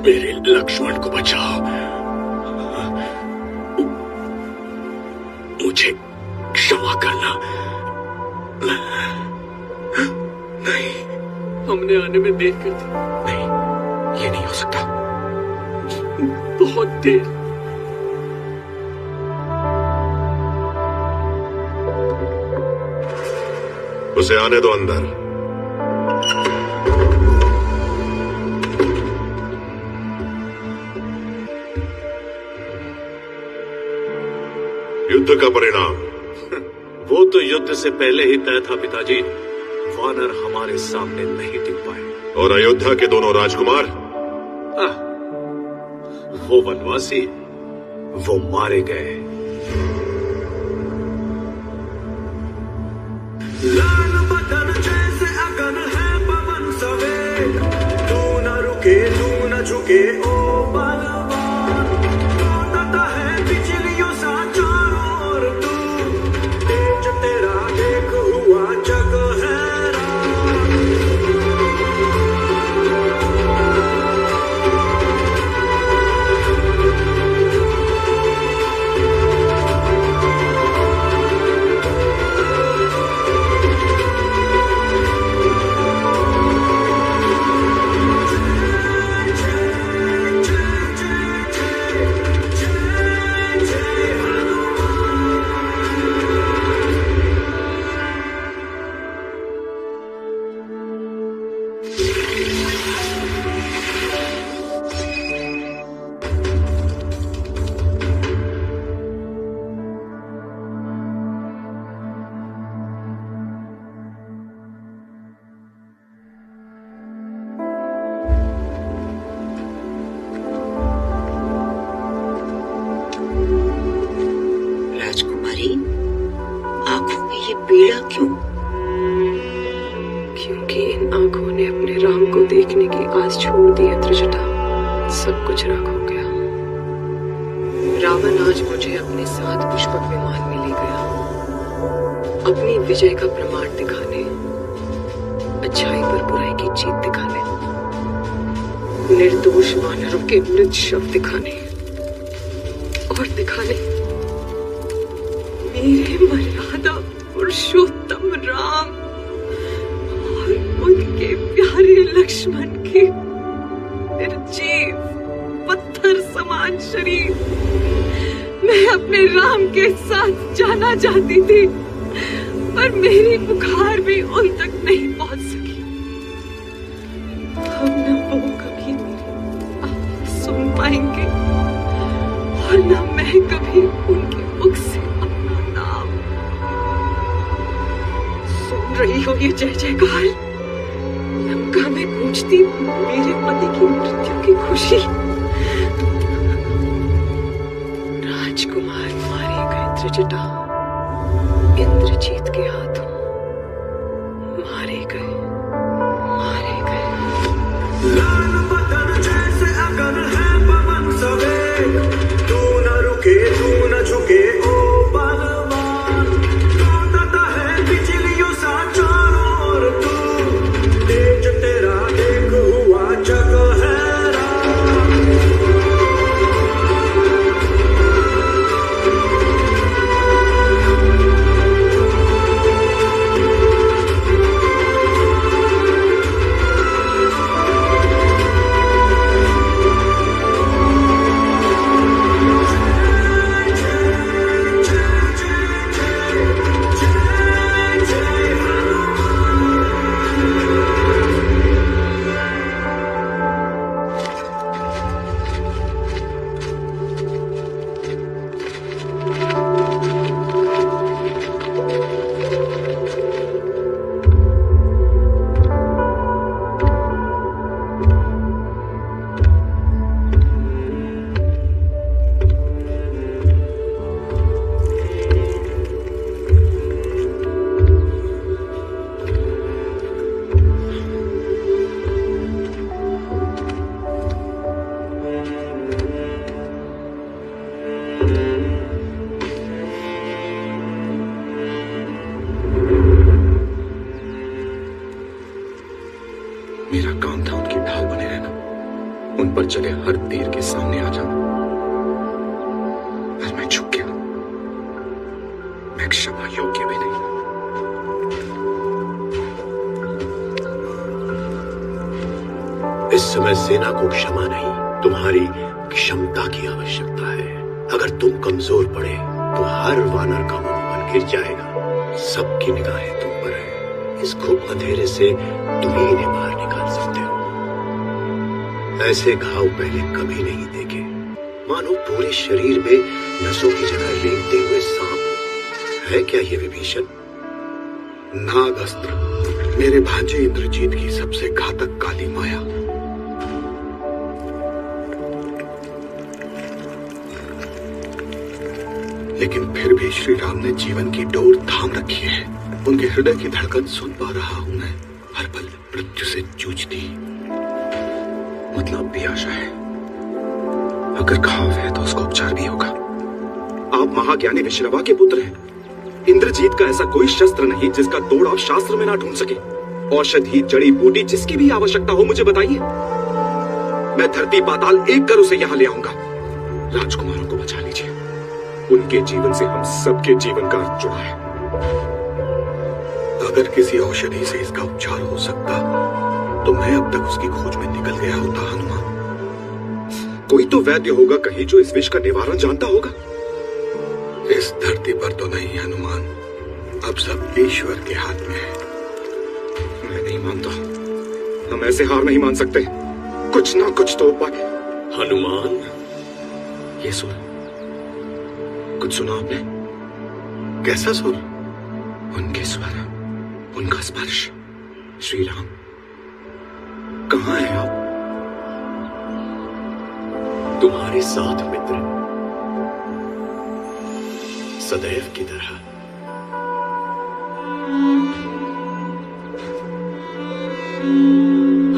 मेरे लक्ष्मण को बचाओ, मुझे क्षमा करना। नहीं, हमने आने में देर कर दी। नहीं, ये नहीं हो सकता। बहुत देर। उसे आने दो अंदर। युद्ध का परिणाम। वो वो तो युद्ध से पहले ही तय था पिताजी। वानर हमारे सामने नहीं टिक पाए। और अयोध्या के दोनों राजकुमार? वो वनवासी, वो मारे गए। लाल बदन जैसे अगन है पवन सवेग, तू न रुके तू न झुके ओ बलवान, लौटता है बिजलियों सा चारों ओर तू, तेज तेरा देख हुआ जग हैरान। राजकुमारी, आंखों में ये पीड़ा क्यों? क्योंकि इन आंखों ने अपने राम को देखने की आस छोड़ दी है त्रिजटा। सब कुछ राख हो गया। रावण आज मुझे अपने साथ पुष्पक विमान में ले गया, अपनी विजय का प्रमाण दिखाने, अच्छाई पर बुराई की जीत दिखाने, निर्दोष वानरों के मृत शव दिखाने और दिखाने मेरे मर्यादा पुरुषोत्तम राम और उनके प्यारे लक्ष्मण के निर्जीव पत्थर समान शरीर। मैं अपने राम के साथ जाना चाहती थी, पर मेरी पुकार भी उन तक नहीं पहुंच सकी। अब न वो कभी मेरी आवाज सुन पाएंगे और न मैं कभी उनके मुख से अपना नाम। सुन रही हो ये जय जयकार? लंका में गूंजती मेरे पति की मृत्यु की खुशी। राजकुमार मारे गए त्रिजटा इंद्रजीत के हाथों। मारे गए, मारे गए। लाल बदन जैसे अगन है पवन सवेग, तू न रुके तू न झुके ओ बलवान, लौटता है बिजलियों सा चारों ओर तू, तेज तेरा देख हुआ जग हैरान। मेरा काम था उनकी ढाल बने रहना, उन पर चले हर तीर के सामने आ जाना। आज मैं झुक गया, मैं क्षमा योग्य भी नहीं। इस समय सेना को क्षमा नहीं, तुम्हारी क्षमता की आवश्यकता है। अगर तुम कमजोर पड़े तो हर वानर का मनोबल गिर जाएगा। सबकी निगाहें तुम पर है। इस खूब अंधेरे से तुम ही इन्हें बाहर निकाल सकते हो। ऐसे घाव पहले कभी नहीं देखे, मानो पूरे शरीर में नसों की जगह रेंगते हुए सांप। है क्या ये विभीषण? नागअस्त्र, मेरे भांजे इंद्रजीत की सबसे घातक काली माया। लेकिन फिर भी श्री राम ने जीवन की डोर थाम रखी है। उनके हृदय की धड़कन सुन पा रहा हूं मैं, हर पल मृत्यु से जूझती। मतलब भी आशा है, अगर घाव है तो उसका उपचार भी होगा। आप महाज्ञानी विश्रवा के पुत्र हैं। इंद्रजीत का ऐसा कोई शस्त्र नहीं जिसका तोड़ आप शास्त्र में ना ढूंढ सके। औषधि, जड़ी बूटी, जिसकी भी आवश्यकता हो मुझे बताइए। मैं धरती पाताल एक कर उसे यहां ले आऊंगा। राजकुमारों को बचा लीजिए, उनके जीवन से हम सबके जीवन का अर्थ जुड़ा है। अगर किसी औषधि से इसका उपचार हो सकता तो मैं अब तक उसकी खोज में निकल गया होता हनुमान। कोई तो वैद्य होगा कहीं जो इस विष का निवारण जानता होगा। इस धरती पर तो नहीं हनुमान, अब सब ईश्वर के हाथ में है। मैं नहीं मानता, हम ऐसे हार नहीं मान सकते। कुछ ना कुछ तो उपाय। हनुमान, ये सुर, कुछ सुना आपने? कैसा सुर? उनके स्वर, उनका स्पर्श। श्री राम, कहां हैं आप? तुम्हारे साथ मित्र, सदैव की तरह।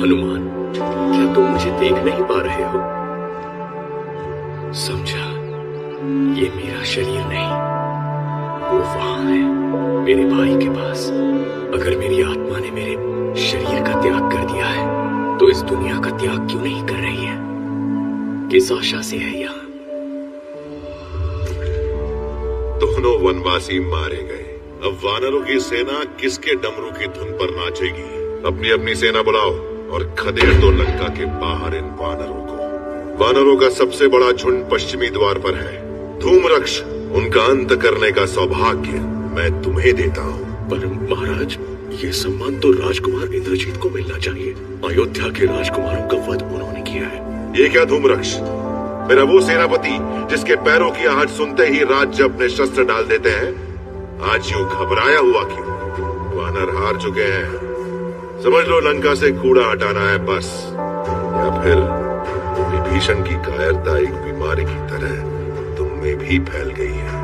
हनुमान, क्या तुम मुझे देख नहीं पा रहे हो? समझा, ये मेरा शरीर नहीं, वो वहां है, मेरे भाई के पास। अगर मेरी आत्मा ने मेरे शरीर का त्याग कर दिया है तो इस दुनिया का त्याग क्यों नहीं कर रही है? किस आशा से है यहाँ? दोनों वनवासी मारे गए। अब वानरों की सेना किसके डमरू की धुन पर नाचेगी? अपनी अपनी सेना बुलाओ और खदेड़ दो लंका के बाहर इन वानरों को। वानरों का सबसे बड़ा झुंड पश्चिमी द्वार पर है। धूम्रक्ष, उनका अंत करने का सौभाग्य मैं तुम्हें देता हूँ। पर महाराज, ये सम्मान तो राजकुमार इंद्रजीत को मिलना चाहिए। अयोध्या के राजकुमारों का वध उन्होंने किया है। ये क्या धूम्रक्ष? मेरा वो सेनापति जिसके पैरों की आहट सुनते ही राज्य अपने शस्त्र डाल देते हैं, आज यूं घबराया हुआ क्यों? वानर हार चुके हैं, समझ लो लंका से कूड़ा हटाना है बस। या फिर विभीषण की कायरता एक बीमारी की तरह तुम में भी फैल गई है।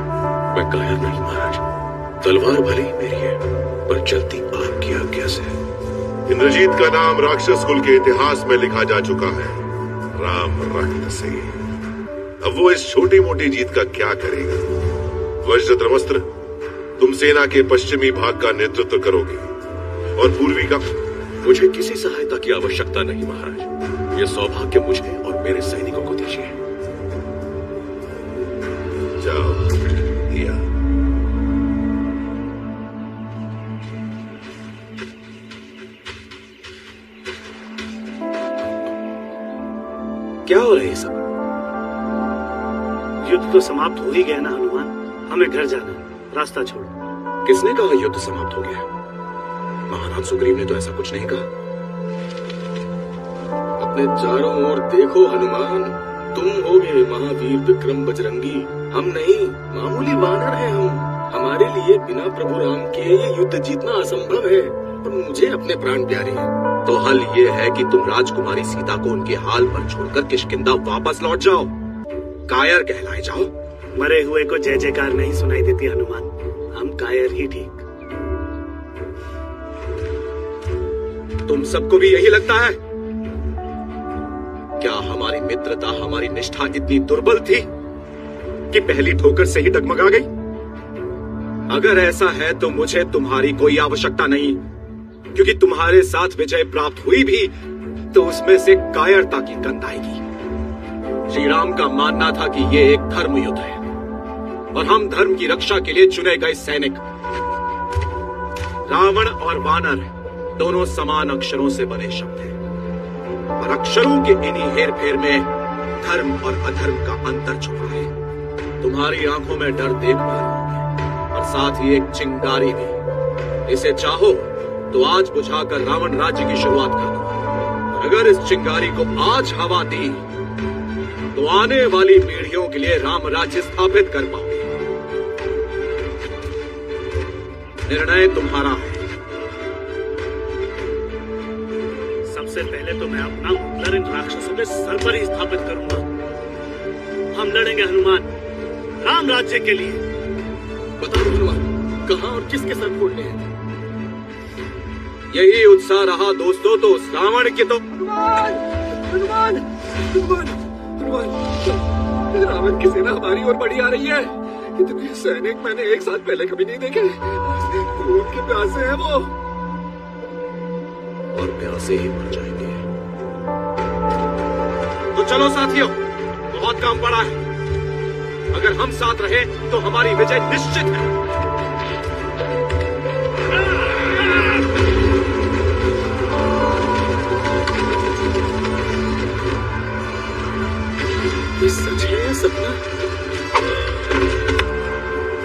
मैं कायर नहीं महाराज, तलवार भले ही मेरी है पर चलती आपकी आज्ञा से। इंद्रजीत का नाम राक्षस कुल के इतिहास में लिखा जा चुका है, राम रक्त से। अब वो इस छोटी मोटी जीत का क्या करेगा? वज्रद्रमस्त्र, तुम सेना के पश्चिमी भाग का नेतृत्व करोगे और पूर्वी का? मुझे किसी सहायता की आवश्यकता नहीं महाराज, ये सौभाग्य मुझे और मेरे सैनिकों को दीजिए। जाओ, या क्या हो रहा है सब? युद्ध तो समाप्त हो ही गया ना हनुमान, हमें घर जाना है, रास्ता छोड़ो। किसने कहा युद्ध समाप्त हो गया? महाराज सुग्रीव ने तो ऐसा कुछ नहीं कहा। अपने चारों ओर देखो हनुमान, तुम होगे महावीर विक्रम बजरंगी, हम नहीं, मामूली वानर हैं हम। हमारे लिए बिना प्रभु राम के ये युद्ध जीतना असंभव है, पर मुझे अपने प्राण प्यारे हैं। तो हल ये है कि तुम राजकुमारी सीता को उनके हाल पर छोड़कर किष्किंधा वापस लौट जाओ, कायर कहलाए जाओ। मरे हुए को जय जयकार नहीं सुनाई देती हनुमान, हम कायर ही ठीक। तुम सबको भी यही लगता है? क्या हमारी मित्रता, हमारी निष्ठा इतनी दुर्बल थी कि पहली ठोकर से ही डगमगा गई? अगर ऐसा है तो मुझे तुम्हारी कोई आवश्यकता नहीं, क्योंकि तुम्हारे साथ विजय प्राप्त हुई भी तो उसमें से कायरता की गंध आएगी। श्री राम का मानना था कि ये एक धर्म युद्ध है और हम धर्म की रक्षा के लिए चुने गए सैनिक। रावण और वानर दोनों समान अक्षरों से बने शब्द हैं और अक्षरों के इन्हीं हेर फेर में धर्म और अधर्म का अंतर छुपा है। तुम्हारी आंखों में डर देख पा रहा हूं और साथ ही एक चिंगारी भी। इसे चाहो तो आज बुझाकर रावण राज्य की शुरुआत कर दो, और अगर इस चिंगारी को आज हवा दी तो आने वाली पीढ़ियों के लिए राम राज्य स्थापित कर पाओगे। निर्णय तुम्हारा है। सबसे पहले तो मैं अपना मुखर इन राक्षसों के सर पर ही स्थापित करूंगा। हम लड़ेंगे हनुमान, राम राज्य के लिए। बताओ हनुमान, कहाँ और किसके सर फोड़ने हैं? यही उत्साह रहा दोस्तों तो उस रावण के तो हनुमान, हनुमान, हनुमान, हनुमान, रावण की सेना हमारी ओर बढ़ी आ रही है। इतने सैनिक मैंने एक साथ पहले कभी नहीं देखे। खून के प्यासे हैं वो, और प्यासे ही मर जाएंगे। तो चलो साथियों, बहुत काम पड़ा है। अगर हम साथ रहे तो हमारी विजय निश्चित है। ये सच है या सपना?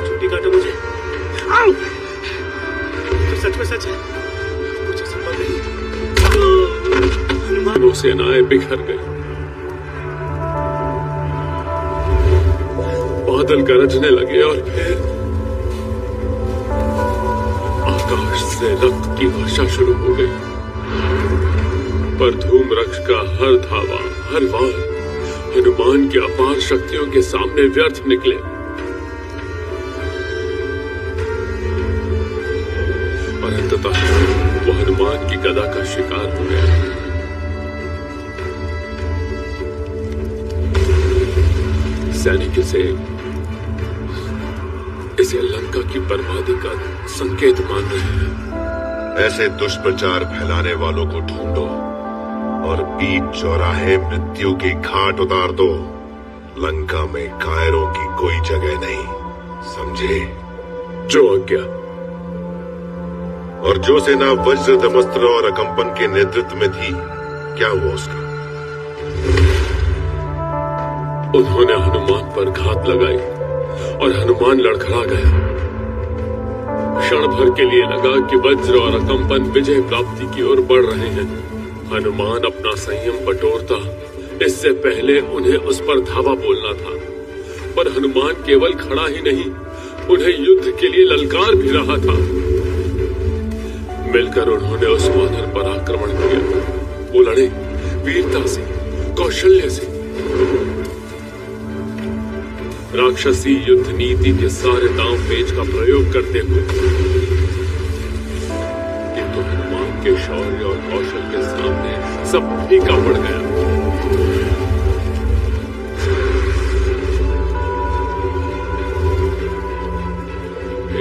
छुट्टी काटो मुझे। आओ! तो सच में सच है, मुझे संभव नहीं। हनुमान सेनाएं बिखर गई, बादल गरजने लगे और फिर आकाश से रक्त की वर्षा शुरू हो गई। पर धूम्रक्ष का हर धावा, हर वार हनुमान की अपार शक्तियों के सामने व्यर्थ निकले। और अंततः वो हनुमान की गदा का शिकार हो गया। सैनिक इसे लंका की बर्बादी का संकेत मान रहे हैं। ऐसे दुष्प्रचार फैलाने वालों को ढूंढो और बीच चौराहे मृत्यु की घाट उतार दो। लंका में कायरों की कोई जगह नहीं, समझे? जो आज्ञा। और जो सेना वज्र, दमस्त्र और अकंपन के नेतृत्व में थी, क्या हुआ उसका? उन्होंने हनुमान पर घात लगाई और हनुमान लड़खड़ा गया। क्षण भर के लिए लगा कि वज्र और अकंपन विजय प्राप्ति की ओर बढ़ रहे हैं। हनुमान अपना संयम बटोरता, इससे पहले उन्हें उस पर धावा बोलना था। पर हनुमान केवल खड़ा ही नहीं, उन्हें युद्ध के लिए ललकार भी रहा था। मिलकर उन्होंने उस वानर पर आक्रमण किया। वो लड़े वीरता से, कौशल्य से। राक्षसी युद्ध नीति के सारे दांव पेच का प्रयोग करते हुए, किंतु हनुमान के शौर्य और कौशल के सामने सब फीका पड़ गया।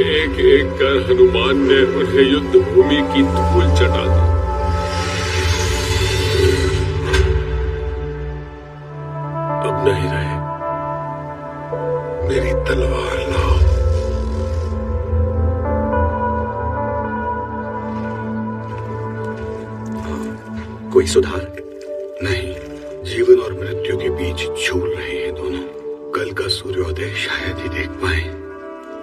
एक एक कर हनुमान ने उन्हें युद्ध भूमि की धूल चटा दी। अब नहीं रहे। मेरी तलवार लाओ। कोई सुधार? नहीं, जीवन और मृत्यु के बीच झूल रहे हैं दोनों। कल का सूर्योदय शायद ही देख पाए।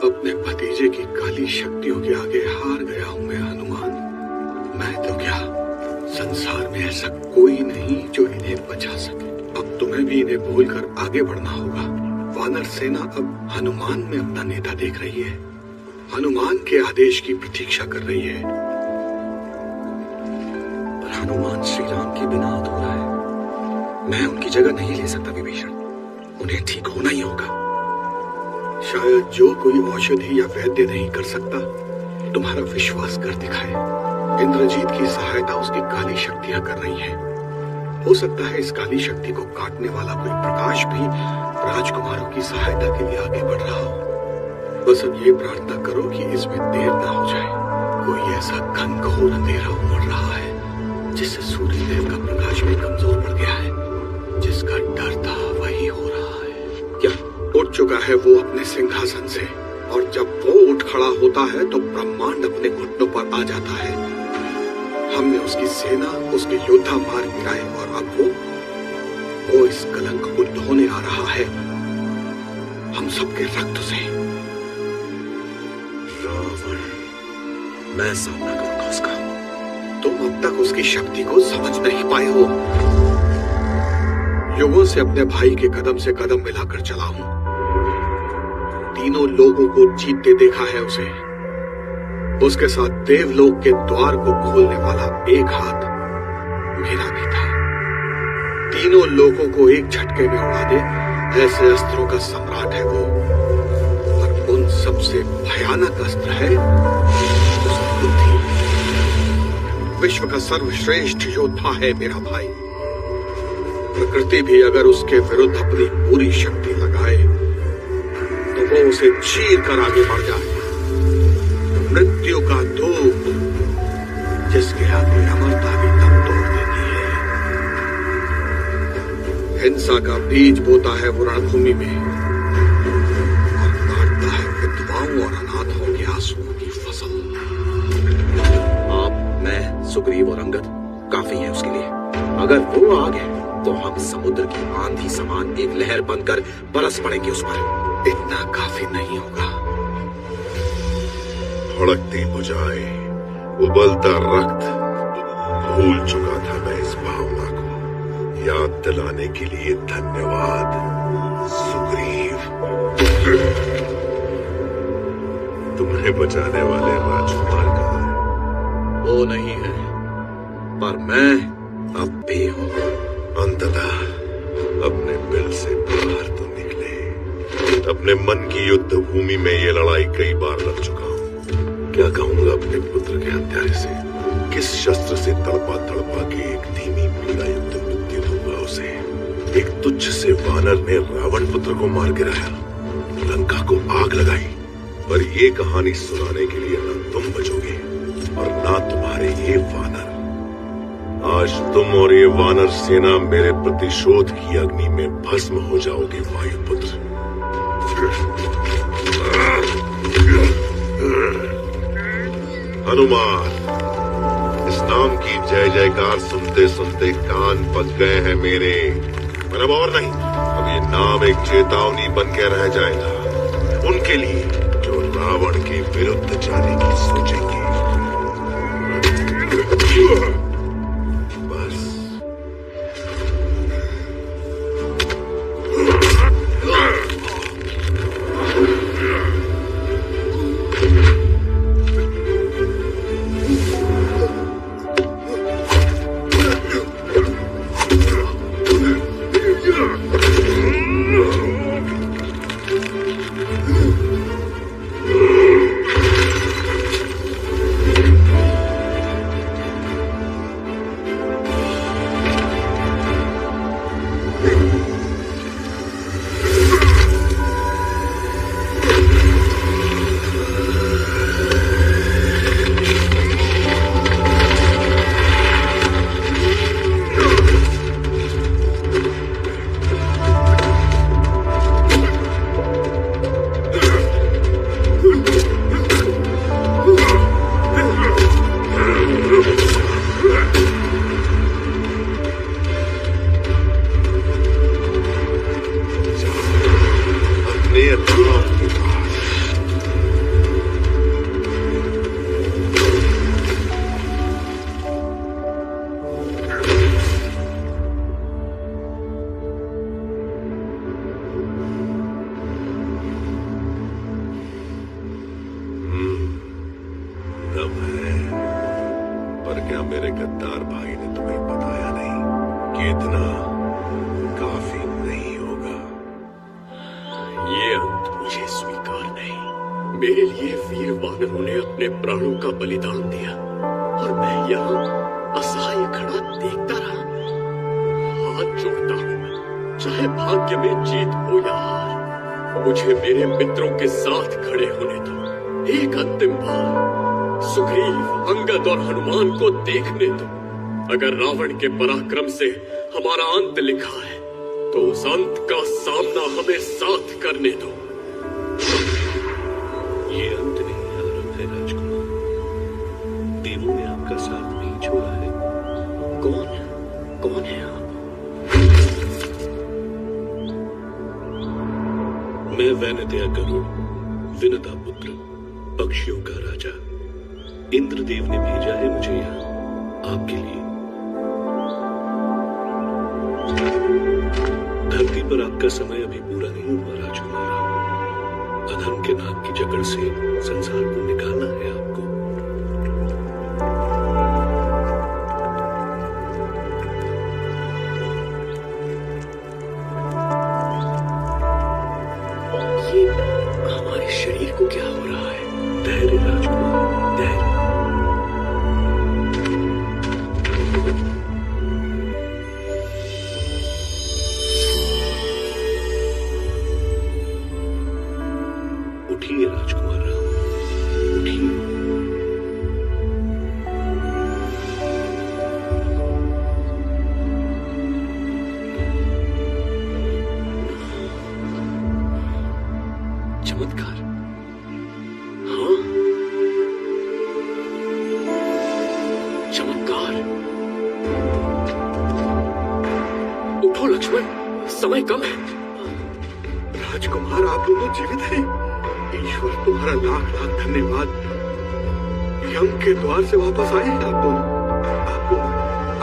अपने भतीजे की काली शक्तियों के आगे हार गया हूं मैं हनुमान। मैं तो क्या, संसार में ऐसा कोई नहीं जो इन्हें बचा सके। अब तुम्हें भी इन्हें भूलकर आगे बढ़ना होगा। वानर सेना अब हनुमान में अपना नेता देख रही है, हनुमान के आदेश की प्रतीक्षा कर रही है। पर हनुमान श्री राम के बिना अधूरा है। मैं उनकी जगह नहीं ले सकता विभीषण, उन्हें ठीक होना ही होगा। शायद जो कोई औषधि या वैद्य नहीं कर सकता, तुम्हारा विश्वास कर दिखाए। इंद्रजीत की सहायता उसकी काली शक्तियां कर रही हैं। हो सकता है इस काली शक्ति को काटने वाला कोई प्रकाश भी राजकुमारों की सहायता के लिए आगे बढ़ रहा हो। बस अब ये प्रार्थना करो कि इसमें देर ना हो जाए। कोई ऐसा घनघोर अंधेरा उमड़ रहा है जिससे सूर्यदेव का प्रकाश भी कमजोर पड़ गया है। जिसका डर था वही हो रहा है। क्या उठ चुका है वो अपने सिंहासन से, और जब वो उठ खड़ा होता है तो ब्रह्मांड अपने घुटनों पर आ जाता है। हमने उसकी सेना, उसके योद्धा मार गिराए, और अब वो इस कलंक को धोने आ रहा है हम सबके रक्त से। रावण, मैं सामना करूंगा उसका। तुम अब तक उसकी शक्ति को समझ नहीं पाए हो। युगों से अपने भाई के कदम से कदम मिलाकर चला हूं। तीनों लोगों को जीतते देखा है उसे। उसके साथ देवलोक के द्वार को खोलने वाला एक हाथ मेरा भी था। तीनों लोगों को एक झटके में उड़ा दे ऐसे अस्त्रों का सम्राट है वो। और उन सबसे भयानक अस्त्र है उसकी बुद्धि। विश्व का सर्वश्रेष्ठ योद्धा है मेरा भाई। प्रकृति भी अगर उसके विरुद्ध अपनी पूरी शक्ति लगाए तो वो उसे चीर कर आगे बढ़ जाए। मृत्यु का धूप जिसके आगे अमरता भी दम तोड़ देती है। हिंसा का बीज बोता है वो रणभूमि में और काटता है विधवाओं और अनाथों के आंसुओं की फसल। आप, मैं, सुग्रीव और अंगद काफी हैं उसके लिए। अगर वो आ गए तो हम समुद्र की आंधी समान एक लहर बनकर बरस पड़ेंगे उस पर। इतना काफी नहीं होगा। भड़कती बुझाएं, उबलता रक्त, भूल चुका था मैं इस भावना को। याद दिलाने के लिए धन्यवाद सुग्रीव। तुम्हें बचाने वाले राजकुमार कहाँ हैं? वो नहीं है, पर मैं अब भी हूं। अंततः अपने बिल से बाहर तो निकले। अपने मन की युद्ध भूमि में ये लड़ाई कई बार लड़ चुका हूं। क्या कहूंगा अपने पुत्र के हत्यारे से? किस शस्त्र से तड़पा तड़पा के एक धीमी पीड़ा युक्त मृत्यु दूंगा उसे? एक तुच्छ से वानर ने रावण पुत्र को मार गिराया, लंका को आग लगाई। और ये कहानी सुनाने के लिए न तुम बचोगे और ना तुम्हारे ये वानर। आज तुम और ये वानर सेना मेरे प्रतिशोध की अग्नि में भस्म हो जाओगे वायुपुत्र। हनुमान, इस नाम की जय जयकार सुनते सुनते कान पक गए हैं मेरे। पर अब और नहीं, अब ये नाम एक चेतावनी बन के रह जाएगा उनके लिए जो रावण के विरुद्ध जाने की सोचेंगे। मेरे गद्दार भाई ने तुम्हें बताया नहीं कि इतना काफी नहीं होगा। ये अंत मुझे स्वीकार नहीं। मेरे लिए वीर वानरों ने अपने प्राणों का बलिदान दिया और मैं यहाँ असहाय खड़ा देखता रहा। हाथ जोड़ता हूँ, चाहे भाग्य में जीत हो या हार, मुझे मेरे मित्रों के साथ खड़े होने दो। एक अंतिम बार सुग्रीव, अंगद और हनुमान को देखने दो। अगर रावण के पराक्रम से हमारा अंत लिखा है तो उस अंत का सामना हमें साथ करने दो। ये अंत नहीं आरंभ है राजकुमार। देवों ने आपका साथ नहीं छोड़ा है। कौन है आप? मैं वैनत्या गरुड़, विनता पुत्र, पक्षियों का राजा। इंद्रदेव ने भेजा है मुझे यहाँ आपके लिए। धरती पर आपका समय अभी पूरा नहीं हुआ राजकुमार। अधर्म के नाग की जकड़ से संसार को निकालना है आपको। लक्ष्मण, समय कम है। राजकुमार, आप दोनों जीवित हैं। ईश्वर तुम्हारा लाख लाख धन्यवाद। यम के द्वार से वापस आए हैं आप दोनों।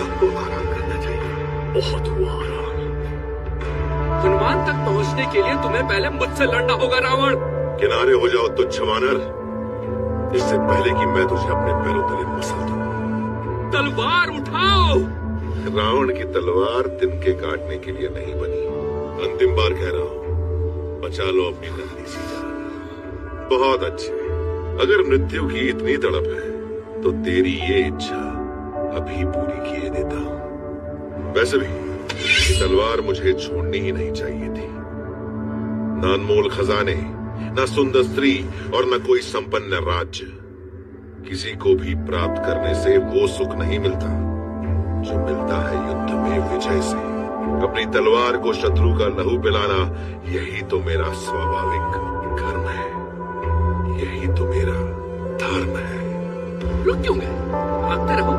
आपको आराम करना चाहिए। बहुत हुआ आराम। हनुमान तक पहुंचने के लिए तुम्हें पहले मुझसे लड़ना होगा रावण। किनारे हो जाओ तुच्छ वानर, इससे पहले कि मैं तुझे अपने पैरों तले मसल दूं। तलवार उठाओ। रावण की तलवार तिनके काटने के लिए नहीं बनी। अंतिम बार कह रहा हूं, बचा लो अपनी नन्ही सी जान। बहुत अच्छे। अगर मृत्यु की इतनी तड़प है तो तेरी ये इच्छा अभी पूरी किए देता हूं। वैसे भी ये तलवार मुझे छोड़नी ही नहीं चाहिए थी। न अनमोल खजाने, न सुंदर स्त्री और न कोई संपन्न राज्य। किसी को भी प्राप्त करने से वो सुख नहीं मिलता जो मिलता है युद्ध में विजय से। अपनी तलवार को शत्रु का लहू पिलाना, यही तो मेरा स्वाभाविक कर्म है। यही तो मेरा धर्म है। रुक क्यों गए? भागते रहो।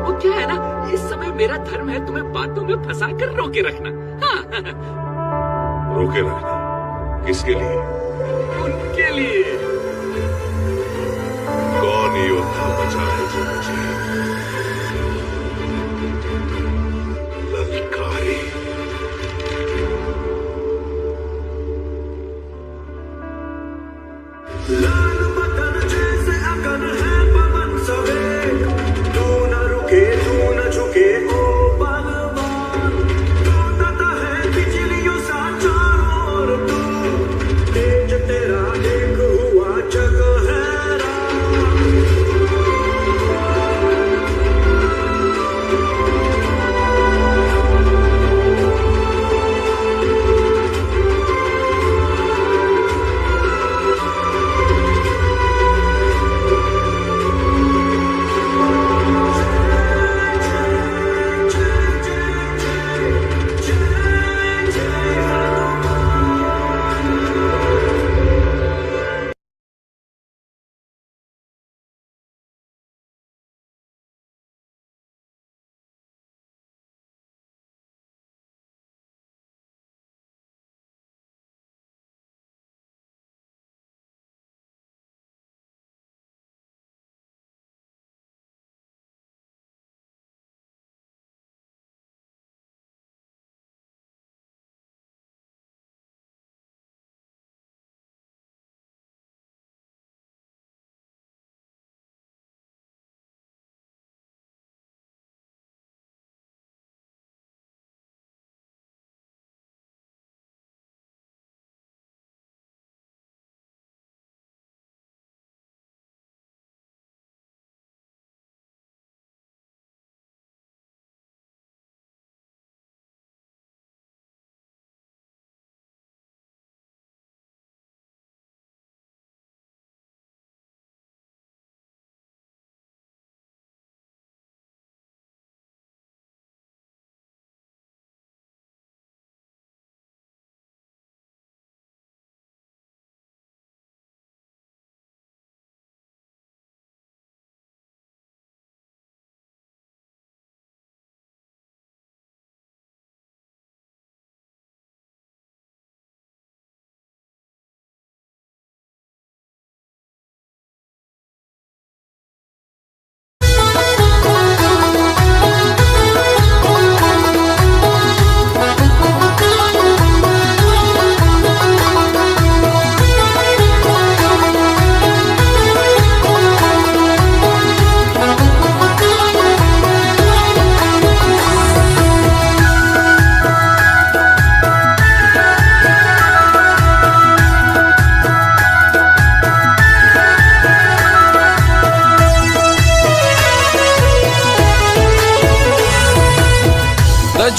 वो क्या है ना, इस समय मेरा धर्म है तुम्हें बातों में फंसा कर रोके रखना। हाँ। रोके रखना किसके लिए? उनके लिए। कौन योद्धा बचा है जो मुझे ललकारे? लाल बदन जैसे अगर है पवन सवेग, तू न रुके तू न झुके ओ बलवान। लौटता है बिजलियों सा चारों ओर तू, तेज तेरा देख हुआ जग हैरान।